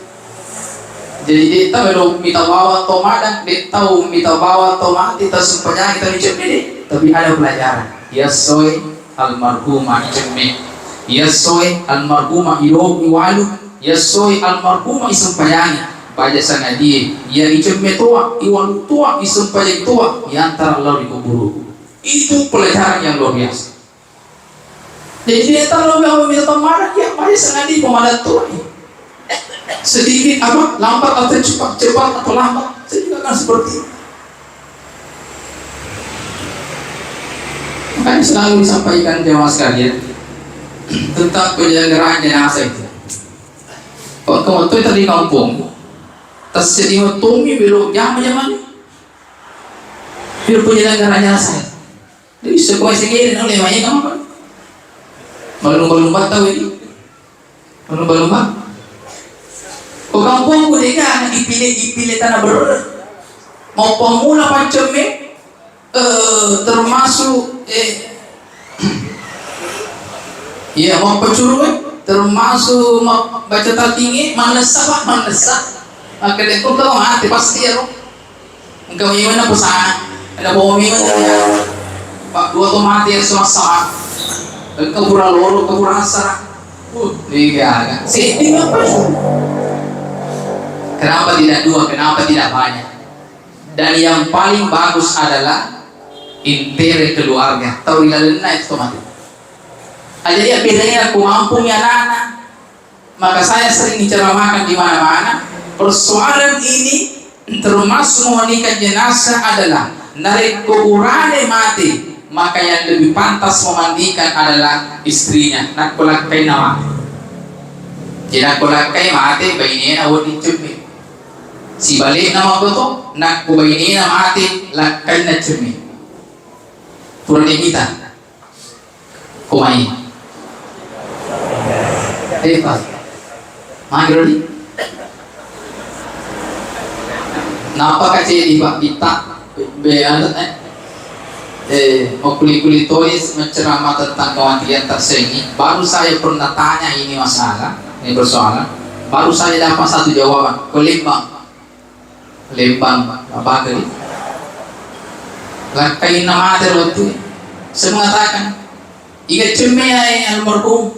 Jadi dia tahu minta bawa tomadan dia tahu minta bawa tomat kita sempajangi kita dicumi deh tapi ada pelajaran ya soy almarhumah dicumi Yasoy almarhumah ilog iwalu Yasoy almarhumah isumpayanya baca sana dia ya icemme tua iwalu tua isumpayang tua yang antara Allah di kuburu itu pelajaran yang luar biasa. Jadi dia tahu bahwa minta marah ya baca sana dia pemadat tua sedikit apa lambat atau cepat atau lambat saya juga akan seperti itu. Makanya selalu disampaikan jemaah sekalian tentang penyelenggaraan jenazah itu. Kalau kamu tuh tadi kampung, tersedia tumi belum zaman biar penyelenggaraan jenazah. Jadi sekolah segini oleh banyak kamu kan? Balung-balung tahu ini, balung-balung bat. Kau kampung ku deka dipilih tanah berada. Mau pemula panceme, termasuk ya mau pencuru termasuk baca tinggi manesak maka dia pun kau mati pasti ya engkau gimana pesan ada bawa Pak dua tu mati sama engkau pura loro kau pura asar tiga sedih apa kenapa tidak dua kenapa tidak banyak dan yang paling bagus adalah intere keluarga tahu ilalena itu mati. Jadi bedanya aku mampu ya anak. Maka saya sering diceramahkan di mana-mana. Persoalan ini termasuk memandikan jenazah adalah narik kuburane mati. Maka yang lebih pantas memandikan adalah istrinya. Nak kulakai nama. Jadi kulakai mati bayinya awal dicumi. Si balik nama betul. Nak bayinya mati lakai na cumi. Purni kita. Kumai. Pak, manggil di. Napa kasih di Pak kita mau kulit tulis menceramah tentang kematian tersengi. Baru saya pernah tanya ini masalah, ini persoalan. Baru saya dapat satu jawaban. Lembang apa kali? Lakai nama ada waktu. Saya mengatakan, "Iga cumi ay almarhum,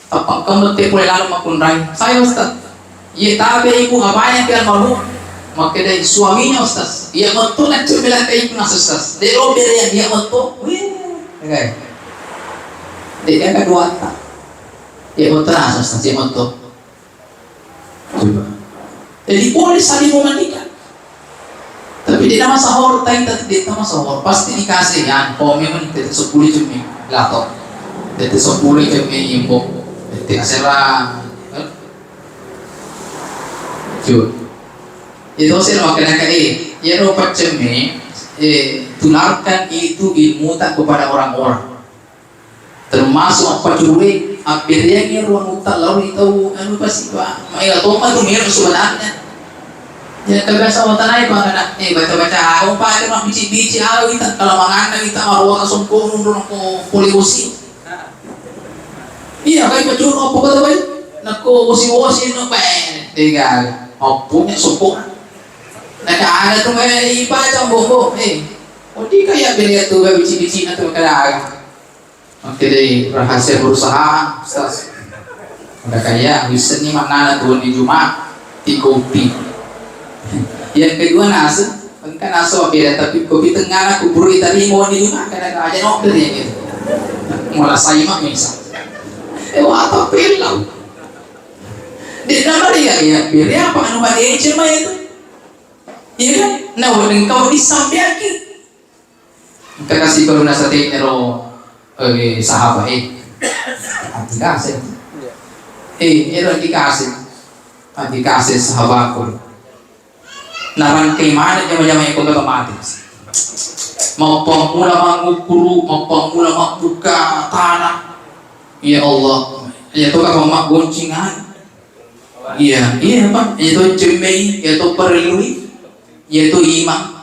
tapang kamu tepulay lalu makunray." Saya Ustaz, iya tabi ibu ngapain ke almarhum? Maka dari suaminya Ustaz, ia betul nak cumi lah kayak ibu nasi Ustaz. Dia robir yang dia betul, okay. Dia kedua tak, dia betul nasi Ustaz, dia betul. Coba. Jadi boleh saling memandikan. Tapi di nama sahur tadi di nama sahur pasti dikasih ya. Memang itu 10 cumi lato. Itu 10 cumi imbok. Itu serang. Coba. Itu sih makanya kayak ya rupa cumi tularkan itu ilmu tak kepada orang-orang. Termasuk apa curi akhirnya ruang utak lalu itu anu pasti pak. Mai atau apa tuh mirip sebenarnya. Ya terbiasa watan ay baka baca-baca ako pa ito na bici-bici araw kita kalamangan na kita maruwa ka sumpo nung ko pulibusi. Iya kay pacuro po ka ba? Nako usi-usi no pa. Tigal. Opo nya sumpo. Nakaana to may iba jang buko o di kaya biniya to bici-bici na to kada. Oke rahasia berusaha Ustaz. Udah kaya bisa nih mana tuh di Jumat di kopi. Yang kedua nasi, kan nasi beda tapi kopi tengah aku buru tadi mau di rumah kadang aja nokter ya gitu. Malah saya mah misal. Apa pelau? Di nama dia ya pilih apa anu badai cuma itu. Iya kan? Nah, dengan kau disampaikan. Kita kasih kalau nasati nero sahabat dikasih. Itu dikasih sahabatku. Naran kay mana jama-jama yung pagkakamatis. Mapamula mangukuru, mapamula magbuka tanah. Ya Allah, ito ka magguncingan. Iya Pak, ito cemei, ito perlui, ito imam,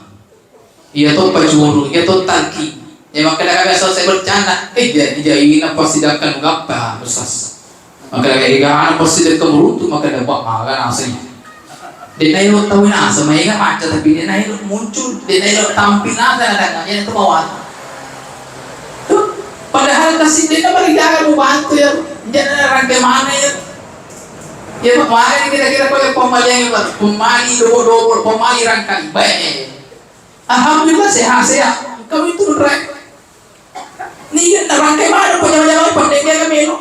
ito pajuru, ito tangki. Ya maka kadang-kadang saya bercanda, jadi na pasidakan ngapa, Ustaz. Maka kadang-kadang pasidakan meruntu, maka dapat makan aslinya. Dia naik tahu na semai kan macam tapi dia naik muncul dia naik tampil ada yang itu bawah. Padahal kasih dia kan berjaga membantu ya jangan rangkai mana ya. Ya kemarin kira-kira kalau pemali yang pemali double pemali rangkai baik. Alhamdulillah sehat. Kami itu rek. Ni rangkai mana punya pandai dia kami lo.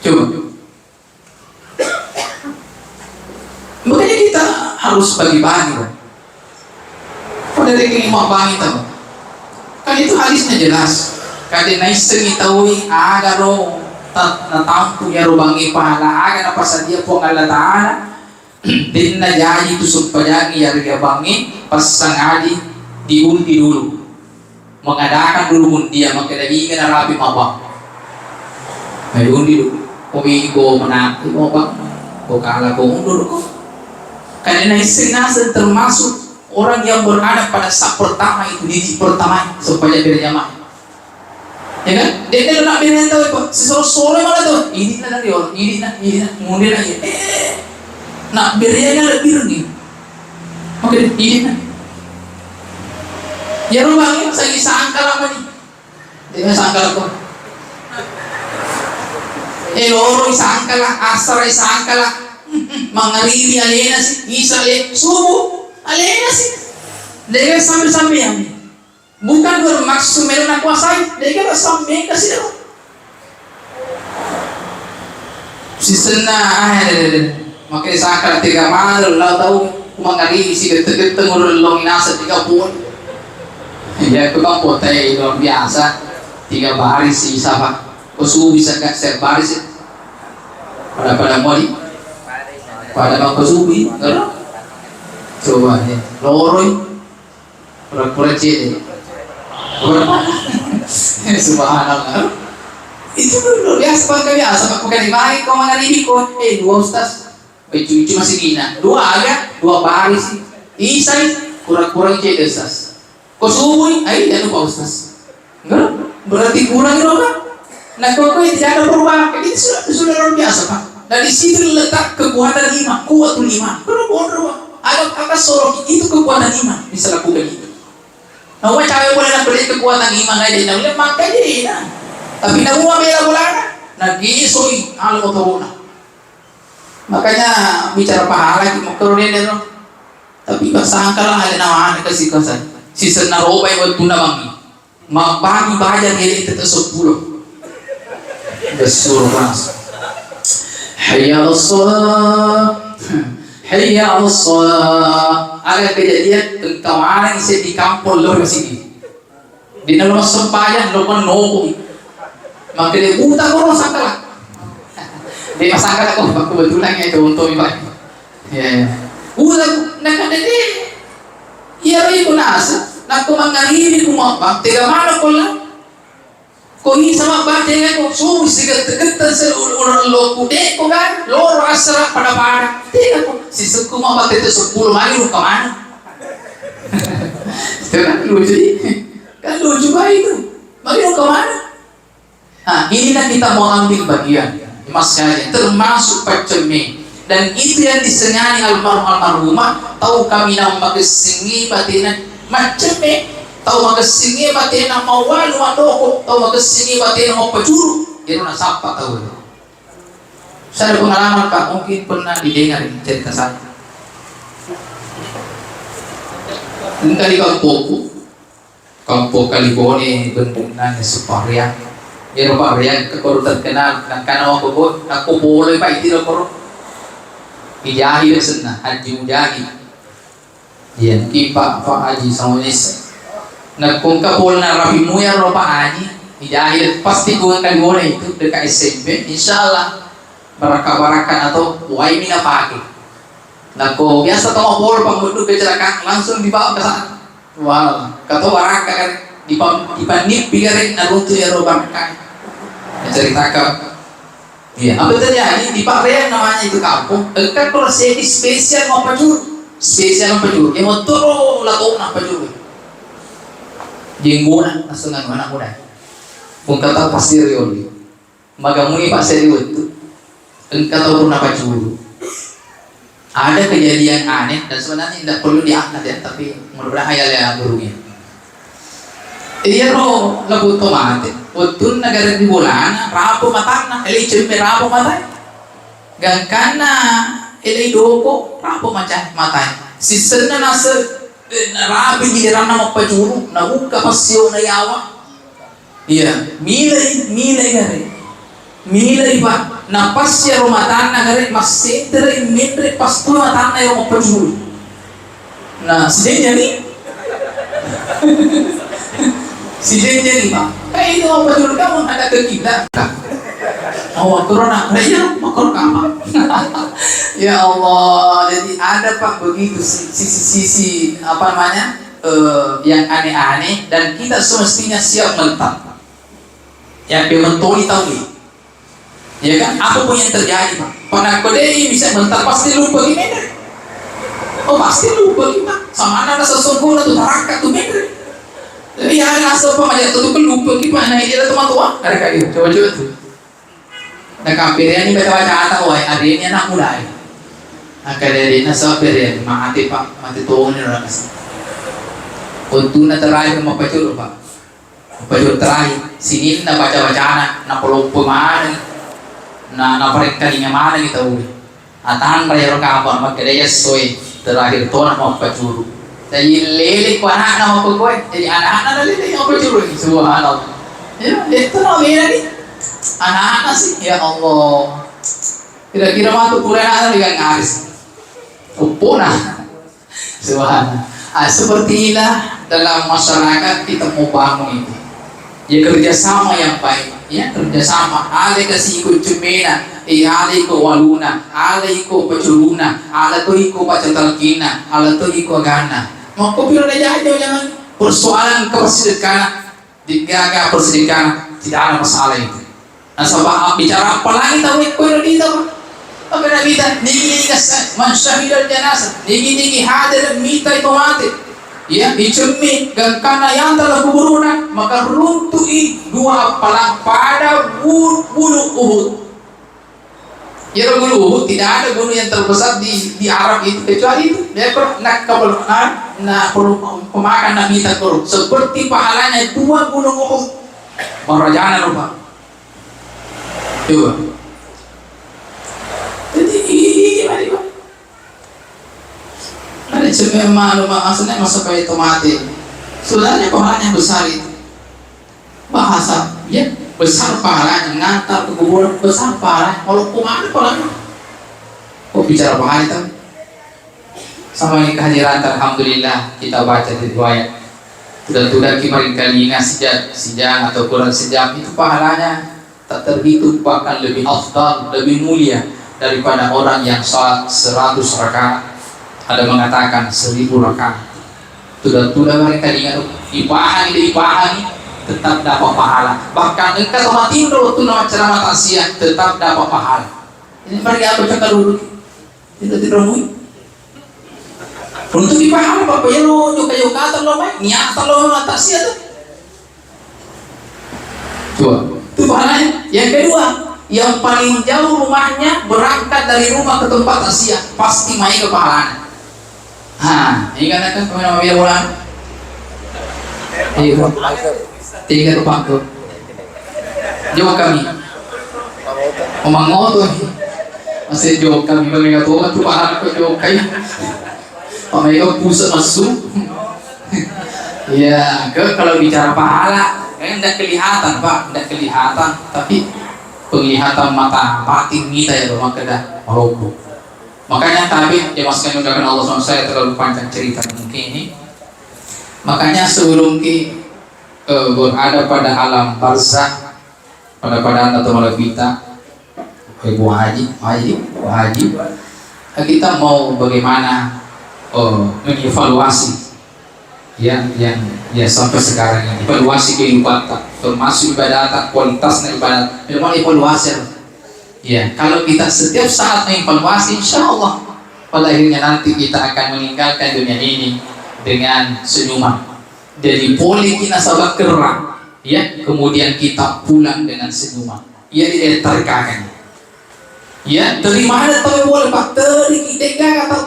Coba. Makanya kita harus bagi-bagi. Pada rekening mau bagi tahu. Kan itu hadisnya jelas. Kade naiseng itawi agaro tatampu ya rubangi pahala aga na pasadia po ngala taala. Din na jadi tu supayagi ya bangi pasang adi diundi dulu. Mengadakan dulu mundia makadagi na rapi mabang. May undi dulu. Kumi ko menanti mo bang. Bukala ko undur ko. Karena istri termasuk orang yang berada pada saat pertama itu didik pertama supaya berjamaah. Ya kan? Dia nak berian tahu apa? Sore malah tahu. Ini nak dari orang, ini nak, kemudian lagi. Nak beriannya lebih nih. Oke, ini nak. Ya rumahnya saya sangkal apa nih? Dia sangkal apa? Loro sangkal lah, asar sangkal lah. Mengaliri alena sih, isa subuh alena sih. Dia sambil-sambil yang bukan bermaksud menak kuasai, dia sambil kasih dulu. Sisena makanya sakar 3 malam lah tahu mengaliri sih geteng ngurulong nasa 30. Ya itu kan potai luar biasa 3 baris sih sama. Subuh bisa gak baris pada moli. Pada bang kesubi, coba ya, loroi, pura-pura cede, subhanallah. Itu dulu biasa biasa, bukan baik kau mengalami kau, 2 Ustaz, baju masih gina, 2 agak, 2 baris, isai, kurang cede Ustaz. Kau subuh, jangan lupa Ustaz, enggak, berarti kurang kan? Nah kau tidak ada perubahan, itu sudah luar biasa Pak. Dari situ letak kekuatan iman, kuatul iman. Berapa ada sorok itu kekuatan iman bisa lakukan itu. Nawa cawe boleh nak beli kekuatan iman aja, nak makan jadi na. Tapi nak buat bela bola, nak gisoi hal motorona. Makanya bicara pahala kita makronin itu. Tapi pasangkalah ada nama kasih kasan. Si senaroba yang waktu nabangi. Mabagi baja ngeli itu 10. Besul mas. Hayya as-salat. Hayya as-salat. Ada kejadian kawanan saya di kampung luar sini. Di dalam sempayan lupa nongol. Maka dia buta korang sangkalah. Dia pasangkan aku kebetulan itu untuk ibadah. Ya. Buta nak ada dia. Iya itu nasa. Nak mengangiri kumapa. Tiga mana kola. Kau ini sama baca ko so sigat tegetan seluruh lo kude ko kan lo rasa pada pada. Tiga ko si kumapa itu 10 lagi lu kemana? Itu kan lucu. Kan lucu itu. Mari lu kemana? Nah, inilah kita mau ambil bagian. Mas sekalian, termasuk pacemi, dan itu yang disengani almarhumah. Tahu kami nama magesingi batina macam tahu magesingi batina mau walu mandoko, tahu magesingi batina mau pajuru, dia nak sapa tahu. Saya ada pengalaman Pak, mungkin pernah didengar cerita saya. Enggak di kampung Kalibone bentuknya suparian. Ya Pak Rian kekor terkenal karena aku boleh Pak itu kor dijahil senah haji mujahid ya Pak Haji Samunis nak kung kapol na rapi muya ro Pak Haji dijahil pasti kung kan boleh itu dekat SMP insyaallah baraka atau wai mina pakai nak ko biasa tong pol panguduk kecelakaan langsung dibawa ke sana wah kata baraka kan dipanip bigarin naruntu ya ro baraka ceritakan ya apa terjadi di Pak Rian namanya itu kampung kan kalau saya di spesial mau pajur yang mau turun lakukan apa pajur jenggonan langsung anak muda pun kata pasti riol magamuni Pak Serius itu engkau tahu apa pajur ada kejadian aneh dan sebenarnya tidak perlu diangkat ya tapi mudah-mudahan ayat gurunya iya roh lagu tomate utun negara di bulan rapo matana eli cempe rapo matai gangkana eli doko rapo macam matai sisena nase rapi giliran nama pajuru na buka pasio na yawa iya milai Pak na pasya romatana gare masentre mendre pastu matana yo pajuru na sidenya ni si jenjeng Pak, kayak itu apa dulu kamu ada ke kita? Oh corona, ya makor kamu. Ya Allah, jadi ada Pak begitu sisi apa namanya yang aneh-aneh dan kita semestinya siap menentang. Yang mentoli tahu nih, ya kan? Apapun yang terjadi Pak, penakutnya bisa menentang pasti lupa gimana? Oh pasti lupa gimana? Sama ada sesungguhnya tuh tarakat tuh bener. Ya nasa pa maja tuh lupa gimana dia teman tua ada kayak gitu coba tuh nah kampirnya ini baca ata wah adanya anak muda akhirnya dia nasa kampirnya mati Pak mati tuh ini orang kasih untuk terakhir mau pacul Pak pacul terakhir sini na baca na pelumpu mana na paling kalinya mana gitu atan bayar kapan makanya soy terakhir tuh mau pacul jadi lele ko anak nama ko jadi anak-anak lele yang bercuru subhanallah ya itu namanya nih anak-anak sih ya Allah kira-kira mah tuh kurang dengan ngaris kupuna subhanallah seperti inilah dalam masyarakat kita mau bangun itu ya kerjasama yang baik ya kerjasama ale kasih ikut cumena ale ko waluna ale ko pacuruna ale to iko pacatalkina ale to iko gana mau kopiro aja jangan persoalan kepersedekanan digaga persedekanan tidak ada masalah itu nah sebab bicara apa lagi tahu ko ini tahu apa nak kita niki kas man syahidal janazah niki hadir mita itu mati ya dicemi dan karena yang telah kuburunan maka runtuhi dua palang pada bulu Uhud Ya dulu tidak ada gunung yang terbesar di Arab itu kecuali itu. Dia perlu pemakan Nabi Takur seperti pahalanya 2 gunung Uhud. Merajana lupa. Coba. Jadi ini ada cuma maklum aslinya masuk ke itu mati. Sebenarnya pahalanya besar itu. Bahasa ya besar pahalanya, ngantar ke kuburan besar pahalanya. Kalau kumaha pahalanya? Kok bicara pahala itu? Sama ini kehadiran alhamdulillah kita baca di riwayat. Sudah kemarin kalinya sejam atau kurang sejam itu pahalanya tak terhitung, bahkan lebih afdal, lebih mulia daripada orang yang salat 100 rakaat. Ada mengatakan 1000 rakaat. Sudah mereka ingat dipahami tetap dapat pahala. Bahkan engkau sama tidur waktu nama ceramah tasya tetap dapat pahala. Ini mereka apa cakap dulu? Tidak diremui. Untuk dipahami apa ya lo kayu kata lo main niat lo tasya tu. Coba. Itu pahalanya. Yang kedua, yang paling jauh rumahnya berangkat dari rumah ke tempat tasya pasti main ke pahalanya. Ini kan pemain mobil bola. Iya, 3 rupaku. Jauh kami. Omang ngoto. Masih jauh kami bagi katuan tu pahala ko jauh kayo. Pamay pusat masuk. Ya, kalau bicara pahala, tidak kelihatan Pak, tidak kelihatan, tapi penglihatan mata batin kita ya rumah kedah meroboh. Makanya tapi ya mas kami undangkan Allah SWT, saya terlalu panjang cerita mungkin ini. Makanya sebelum berada pada alam barzakh, pada atau malam kita, Bu Haji, kita mau bagaimana mengevaluasi yang sampai sekarang ini, evaluasi kehidupan termasuk ibadat, kualitasnya ibadat, memang evaluasi. Ya, kalau kita setiap saat mengevaluasi, insya Allah pada akhirnya nanti kita akan meninggalkan dunia ini dengan senyuman. Jadi boleh kita sabar kerang, ya, kemudian kita pulang dengan senyuman. Ya, diterkakan. Ya, terima ada tahu boleh Pak, terima atau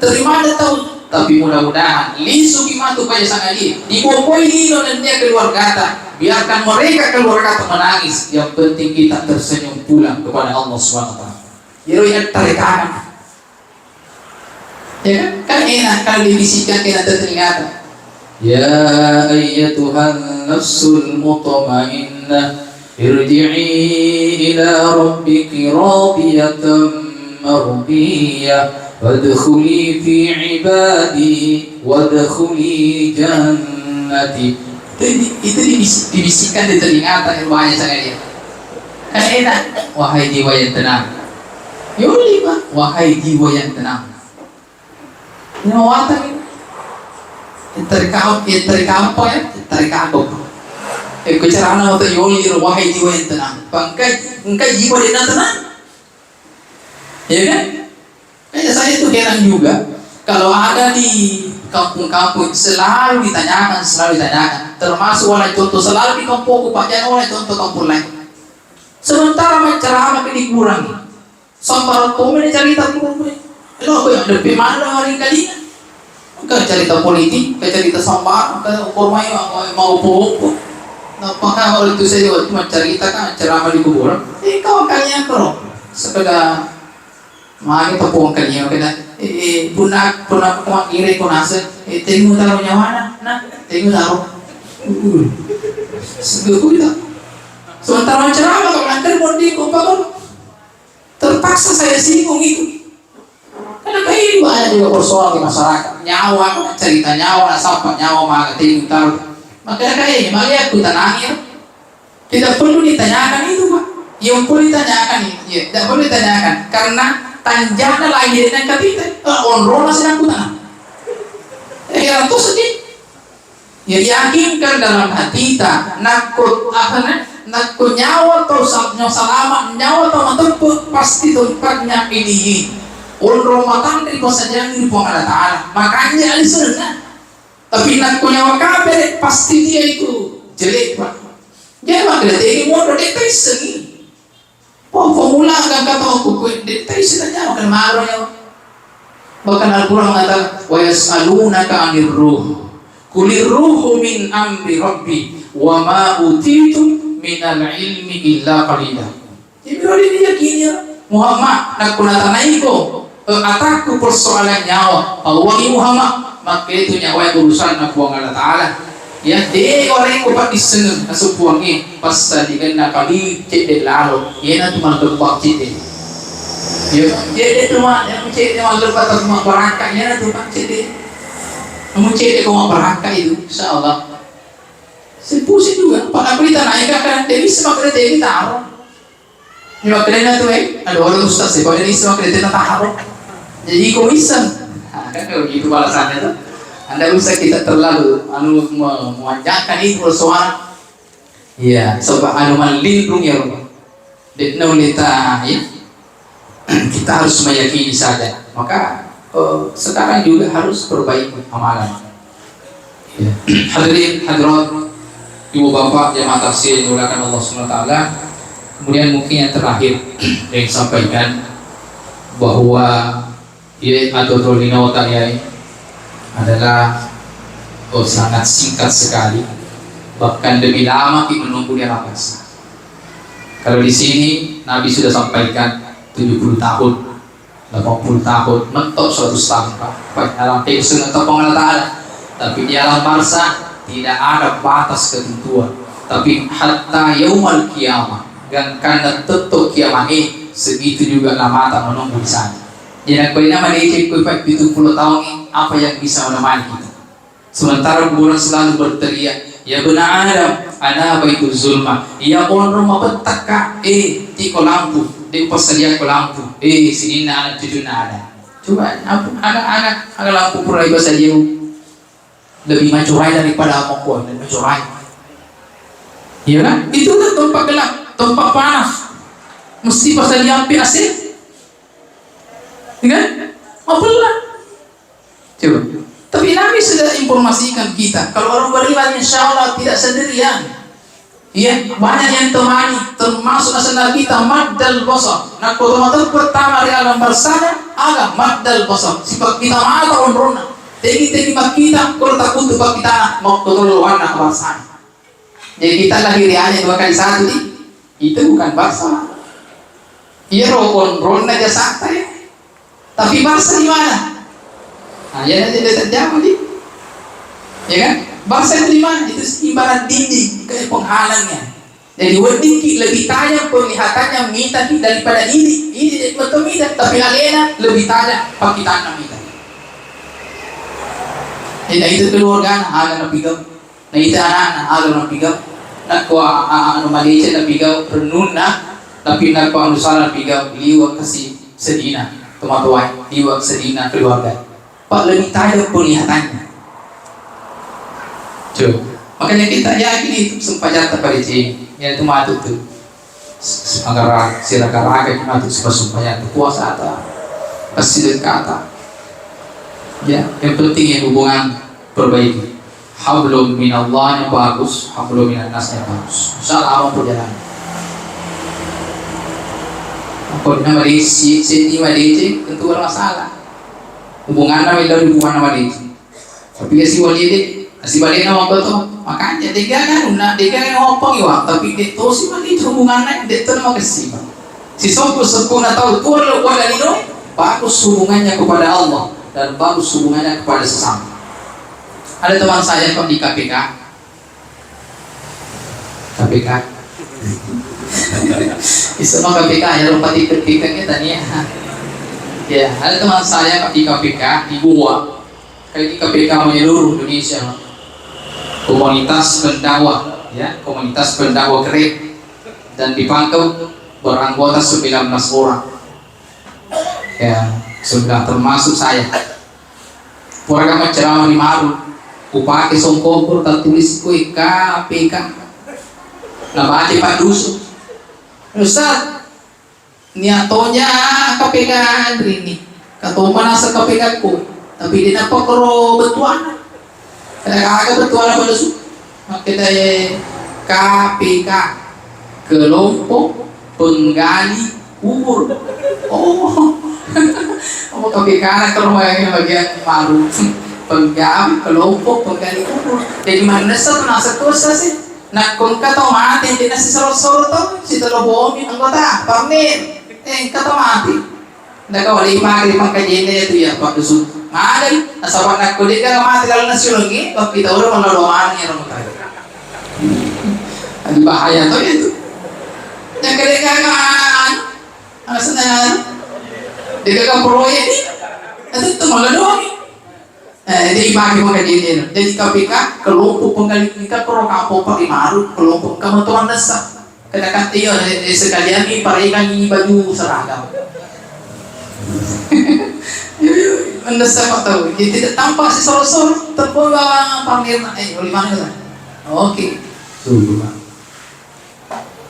terima ada tahu. Tapi mudah-mudahan lisu gimana tuh banyak sangat dia dibopoi lino dan dia keluar kata, biarkan mereka keluar kata menangis, yang penting kita tersenyum pulang kepada Allah SWT. Jadi yang terikakan ya kan enak kalau dibisikkan kita tertinggal. Ya ayyatuhan nafsul mutmainnah irji'i ila rabbiki radiyatan mardiyah wadkhuli fi ibadi wadkhuli jannati. Itu dibisikkan di telinga ilmunya sangat dia. Kan enak. Wahai jiwa yang tenang. Yuli Pak. Wahai jiwa yang tenang. Nyawatan ini. Terikau apa ya? Terikau. Kecerana waktu yuli wahai jiwa yang tenang. Engkau jiwa yang tenang. Ya kan? Saya itu heran juga kalau ada di kampung-kampung selalu ditanyakan, termasuk oleh contoh selalu di kampungku Pak jangan oleh contoh kampung lain. Sementara ceramah ini kurang, sampai ini cerita kurang. Lo aku yang lebih mana hari kali? Ke cerita politik, ke cerita sambar, ke formai mau pokok. Apakah kalau itu saya cuma cerita kan ceramah di kuburan? Kau kalian kau sekedar mari tepung kalian kena punak kuat kiri kunase tengok taruh nyawana tengok taruh segitu kita sementara ceramah kalau angker bondi kompakon terpaksa saya singgung itu karena kayak banyak juga persoalan di masyarakat nyawa cerita nyawa siapa nyawa maka tengok taruh makanya kayak makanya aku tenangin tidak perlu ditanyakan itu Pak yang perlu ditanyakan ya tidak perlu ditanyakan karena tanjana lagi dengan kapita onrona sedang putana heran tuh sedih ya yakinkan dalam hati kita nakut nakut nyawa atau selamat nyawa atau matempuk pasti tempatnya ini onroma tandri kau saja ini Allah Ta'ala makanya alisana tapi nakut nyawa kabe pasti dia itu jelek Pak dia makanya dia mau deteksi Formula kan kata aku detail saja makan marahnya. Bahkan Al-Quran mengatakan wa yas'alunaka 'anir ruh qulir ruhu min amri rabbi wa ma utitum minal ilmi illa qalila. Jibril ini yakinnya Muhammad nak kunatanai ko ataku persoalan nyawa awangi Muhammad maka itu nyawa yang urusan nak buang Allah Ta'ala ya de orang ko pati seneng asupuangi pasadigan na kali cek lalu ya na tuman tebak cek ya dia cuma yang cek yang lepas sama baraka ya na tuman cek kamu cek kau baraka itu insyaallah sepusi juga pada berita naik kan dewi semakin dewi taruh ni makanya tu ada orang ustaz sebab ini semakin dewi taruh jadi komisan kan kalau gitu balasannya tuh anda usah kita terlalu memanjakan itu persoalan ya sebab melindung ya Allah kita ya kita harus meyakini saja maka sekarang juga harus perbaiki amalan ya. Hadirin hadirat ibu bapak jemaah tafsir dimuliakan Allah SWT. Kemudian mungkin yang terakhir yang sampaikan bahwa ya atau tolinota ya adalah sangat singkat sekali, bahkan lebih lama kita menunggu di lapas. Kalau di sini Nabi sudah sampaikan 70 tahun, 80 tahun, mentok 100 tahun Pak dalam tekstur atau pengalat Ta'ala. Tapi di alam barzah tidak ada batas ketentuan. Tapi hatta yaumal kiamah dan karena tetap kiamat ini segitu juga mata menunggu di sana. Jangan kau nama leceh kau 70 tahun ini apa yang bisa menemani kita. Sementara kuburan selalu berteriak, ya benar Adam, ana baitul zulma. Ya on rumah petaka, tiko lampu, di pasalia ko lampu, sini anak cucu ada. Coba anak lampu purai bahasa dia lebih mencurai daripada mokon dan mencurai. Iya kan? Itu kan tempat gelap, tempat panas. Mesti pasalia api asik. Kan? Apalah. Coba. Tapi Nabi sudah informasikan kita kalau orang beriman insya Allah tidak sendirian. Iya, banyak yang temani, termasuk asal kita maddal basar. Nak otomatis pertama di alam bersama agak maddal basar. Sifat kita mata onrona. Tegi kita kalau takut tuh kita mau ketemu warna kebangsaan. Jadi kita lahiriannya 2 kali 1 itu bukan bangsa. Iya onrona aja santai. Tapi bangsa di mana? Nah, ya nanti dia terjawab nih, ya kan? Bangsa itu di mana? Itu ibarat dinding kayak penghalangnya. Jadi wadiki lebih tajam penglihatannya mita daripada ini betul mita, tapi alena lebih tajam pakai tanam mita. Jadi itu keluarga agak napigau, nah itu anak agak napigau, nak kuah anu Malaysia napigau renuna, tapi nak kuah anu salah napigau liwat kasih sedina. Teman-teman, jiwa sedina keluarga. Pak lebih tajam penglihatannya. Coba. Makanya kita yakin itu sumpah pada cing. Ya itu matu tuh. Agar silakan raga matu sumpah nyata kuasa ata. Pasti kata. Ya, yang penting yang hubungan perbaiki. Hablum minallah yang bagus, hablum minan nas yang bagus. Salah apa perjalanan. Kalau nama desi, senti madeci tentu bermasalah. Hubungan nama itu hubungan nama deci. Tapi si wali dek, si balik nama apa tu? Makanya dia kan, dia kan ngopong ya. Tapi dia tu si wali hubungannya dia tu nama kesih. Si sopo sepuluh tahun tu ada wala ini bagus hubungannya kepada Allah dan bagus hubungannya kepada sesama. Ada teman saya kok di KPK. Isma KPK ya lupa tiketnya tadi ya. Ya, ada teman saya di KPK di Goa. Kayak di KPK menyeluruh Indonesia. Komunitas pendakwah, ya, komunitas pendakwah keren dan di Pangkau beranggota 19 orang. Ya, sudah termasuk saya. Program ceramah di Maru, upake songkopur tertulis kue KPK. Nah, baca Pak Dusun. Ustaz, niatonya KPK ini. Kata mana sa KPK ko, tapi di napa karo betuan. Kaya betuan pada su. Makita KPK kelompok penggali kubur. Oh, apa kebikanan kalau yang bagian malu penggali kelompok penggali kubur. Jadi mana nasa kusa sih? Nak kung kataw mati hindi na si sorot-sorot to si Talobomi anggota parnir kataw mati nagawali magi pangkajene itu ya Pak Dusun magal nasawan nak kulit ka mati lalo na silungi pag kita ulo manloloan niya ron tayo ang bahaya to ito nagkali ka ano sa na di ka proyek ito tumalalo jadi bagi pengkajian jadi KPK kelompok penggali kita pro kapo pakai maru kelompok kamu tuan desa kedakan tio sekalian ini para ikan ini baju seragam mendesa pak tahu jadi tidak tampak si sor terbawa panggil oleh mana oke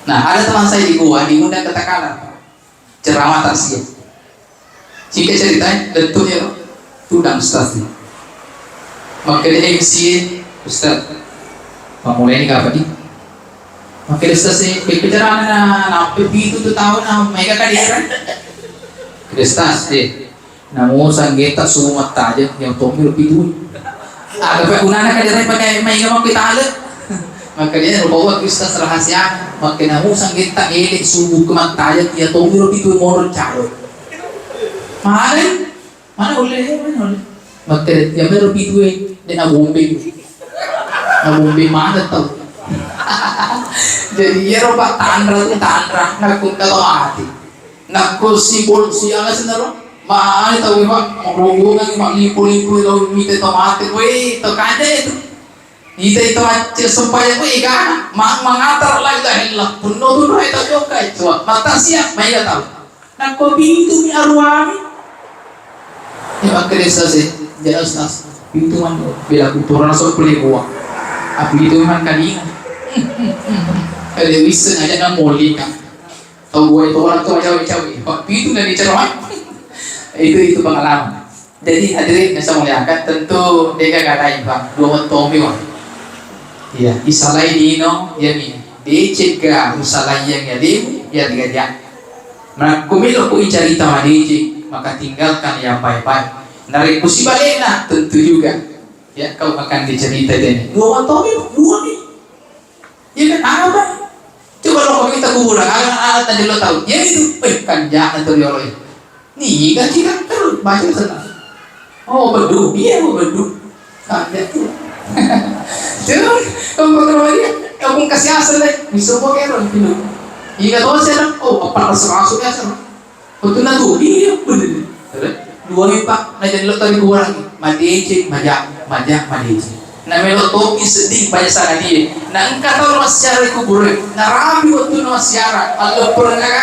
nah ada teman saya di gua diundang ke Takalar ceramah tasya singkat ceritanya tentunya tudang stasi maka dia MC Ustaz pemulai ini apa nih maka dia Ustaz berbicara na nampil itu tuh tahun na mereka kan dia kan Ustaz deh namun sanggeta semua taja yang tomil itu agak penggunaan kan dia pakai mereka mau kita ada maka dia bawa Ustaz rahasia maka namun sanggeta elik subuh kemantaja yang tomil itu mau caro mana boleh maka dia baru itu dia nabumbing mana tau jadi ya roba tanra nakun kata mati nakun sibol siang senaro mana tau iba menghubungan iba lipu lalu mite tomate weh to kanya itu itu acil supaya weh kan mangatar lagi dahil lah puno tuh itu juga itu mata siap mereka tahu nakun pintu mi arwani ya akhirnya selesai jadi Ustaz itu man bila kuturan so puli gua api itu man kanina ada wisen aja na moli kan tahu gua itu orang tua cawe-cawe api itu nggak dicermat itu pengalaman jadi hadirin yang saya muliakan tentu dia gak ada bang dua tomi bang iya isalai dino ya nih dia cegah usalai yang ya dia ya tiga nah kumilo ku cari tahu dia maka tinggalkan yang baik-baik narik musibah enak tentu juga ya kau akan dicerita ini dua nih ya kan apa coba lo kita kuburan tadi lo tahu ya itu kan jangan tuh ya lo nih kan kita terus baca senang oh bedu iya bedu kan ya tuh jangan kamu dia kamu kasih asal deh bisa mau kero gitu iya tuh saya oh apa rasanya sana betul na tuh iya bedu dua nih pak, nah jadi lo tadi gua lagi, madece, majak, madece. Nah melo topi sedih banyak sana dia. Nah engkau tahu masyarakat kubur, nah rapi waktu masyarakat, Allah pernah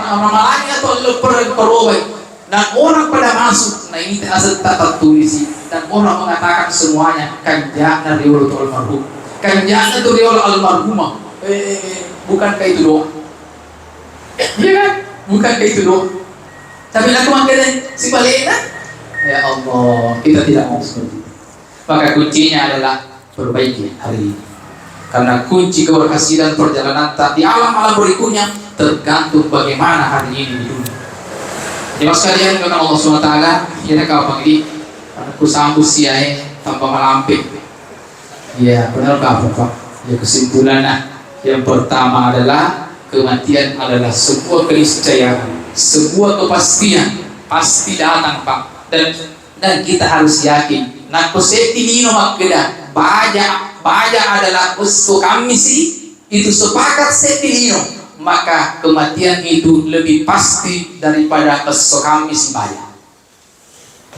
ramalanya atau Allah pernah korobay. Dan orang pada masuk, nah ini asal tak tulis dan orang mengatakan semuanya kanjana riwayat almarhum, kanjana itu riwayat almarhumah, bukan kayak itu doang, iya kan? Bukan kayak itu doang. Tapi aku makan si balena ya Allah kita tidak mau seperti itu maka kuncinya adalah perbaiki hari ini karena kunci keberhasilan perjalanan di alam berikutnya tergantung bagaimana hari ini di dunia jemaah sekalian karena Allah SWT ya kau panggil aku sambut siai tanpa malampik ya benar Pak ya kesimpulannya yang pertama adalah kematian adalah sebuah keniscayaan sebuah kepastian pasti datang Pak dan kita harus yakin nah koseti nino makeda baja adalah usul kami sih itu sepakat seti nino maka kematian itu lebih pasti daripada usul kami si baja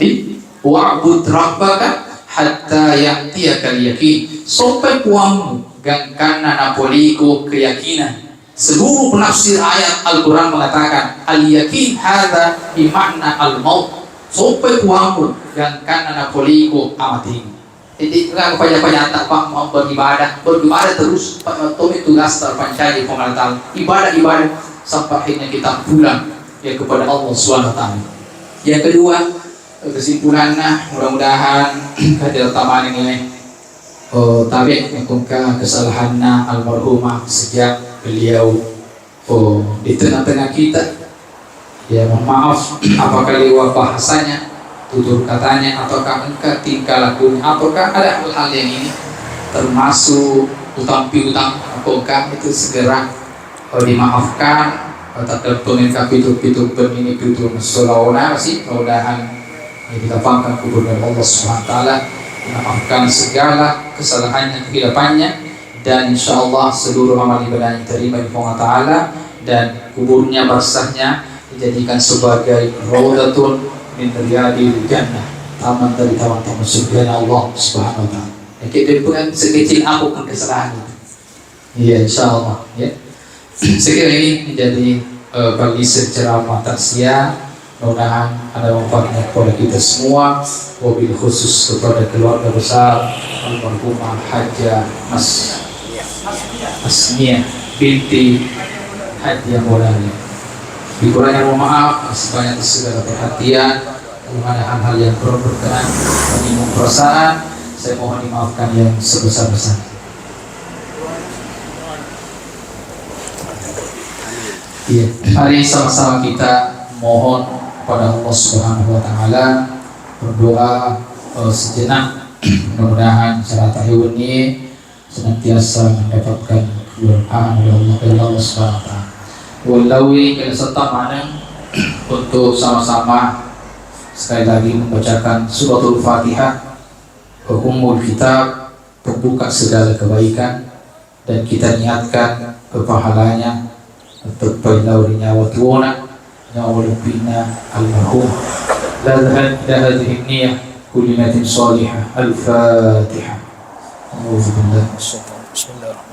di wa'bud rabbaka hatta ya'tiyakal yakin sampai puamu gangkana napoliko keyakinan. Seluruh penafsir ayat Al-Quran mengatakan al-yakin hadha bimakna al-maut sampai puamu yang kan napoliko amati jadi kalau banyak-banyak Pak mau beribadah terus Tommy tugas terpancai pengalatan ibadah sampai akhirnya kita pulang ya kepada Allah SWT. Yang kedua kesimpulannya mudah-mudahan kehadiran taman ini tabi mengungkap kesalahannya almarhumah sejak beliau di tengah-tengah kita. Ya mohon maaf apakah lewat bahasanya, tutur katanya, ataukah engkau tingkah lakunya, ataukah ada hal-hal yang ini termasuk utang piutang apakah itu segera dimaafkan atau terpenuhi pitu-pitu ini pitu selawona sih mudah-mudahan dilapangkan kuburnya Allah Subhanahu wa taala, memaafkan segala kesalahannya, kehilapannya, dan insyaallah seluruh amal ibadahnya diterima di Allah taala, dan kuburnya barsahnya dijadikan sebagai raudatun min riyadil jannah, taman dari taman-taman surga Allah Subhanahu wa taala. Kita bukan sekecil apapun kesalahan itu. Iya insyaallah ya. Sekira ini menjadi bagi ceramah takziah, mudah-mudahan ada manfaatnya kepada kita semua, wabil khusus kepada keluarga besar almarhumah Hajjah Asmiyah binti Hajjah Maulana. Dikurangkan mohon maaf sebanyak segala perhatian, ada hal-hal yang kurang berkenan menyinggung perasaan, saya mohon dimaafkan yang sebesar-besarnya. Iya, hari sama-sama kita mohon kepada Allah Subhanahu wa taala, berdoa sejenak, mudah-mudahan secara tahun ini senantiasa mendapatkan keberkahan dari Allah Subhanahu wa taala. Wallahi kita serta mana untuk sama-sama sekali lagi membacakan suratul Fatihah, Ummul Kitab, pembuka segala kebaikan, dan kita niatkan kepahalanya untuk berlaurinya wa tuwana nyawa lupina almarhum ladhan hadhihi niyah kulimatin salihah. Al-Fatihah. Bismillahirrahmanirrahim.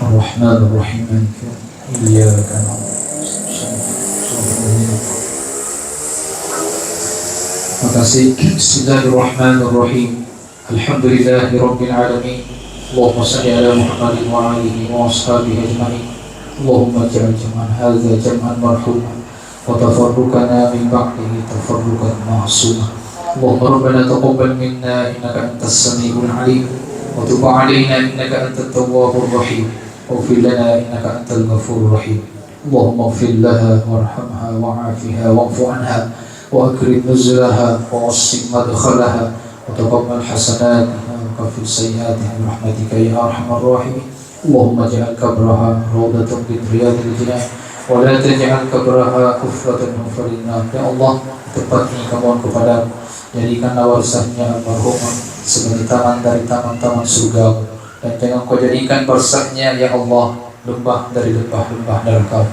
Ar-Rahmanir-Rahim. إياك نعبد. Bismillahirrahmanirrahim. Alhamdulillahi Rabbil Alamin. Allahumma salli ala Muhammadin wa alihi wa ashabihi ajma'in. Allahumma ja'al jam'an hadza jam'an marhuman wa tafarruqana min ba'dihi tafarruqan ma'suma. Allahumma rabbana taqabbal minna innaka antas samiul alim wa tub 'alaina innaka antat tawwabur rahim. واغفر لنا إنك أنت الغفور الرحيم. اللهم اغفر لها وارحمها وعافها واعف عنها وأكرم نزلها ووسع مدخلها وتقبل حسناتها وكفر سيئاتها برحمتك يا أرحم الراحمين. اللهم اجعل قبرها روضة من رياض الجنان ولا تجعل قبرها كفرة من كفر النار. Ya Allah, tepat ini kemohon kepadamu, jadikanlah warisahnya almarhumah sebagai taman dari taman-taman surga, dan jangan kau jadikan barsahnya ya Allah lembah dari lembah-lembah neraka.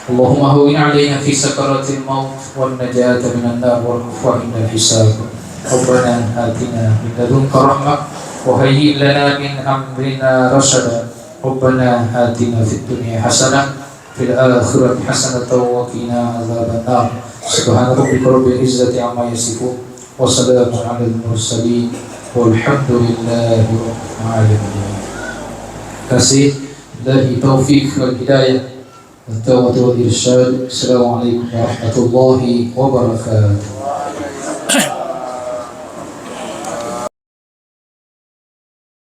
Allahumma hawwin 'alaina fi sakaratil maut wan najata minan nar wal afwa minal hisab. Rabbana atina min ladunka rahmah wa hayyi' lana min amrina rashada. Rabbana atina fid dunya hasanah fil akhirati hasanatan wa qina adzaban nar. Subhana rabbika rabbil izzati amma yasifun wa salamun 'alal mursalin walhamdulillahi rabbil alamin. Kasih dari taufik wal hidayah dan tawfiq wal irsyad. Assalamualaikum warahmatullahi wabarakatuh.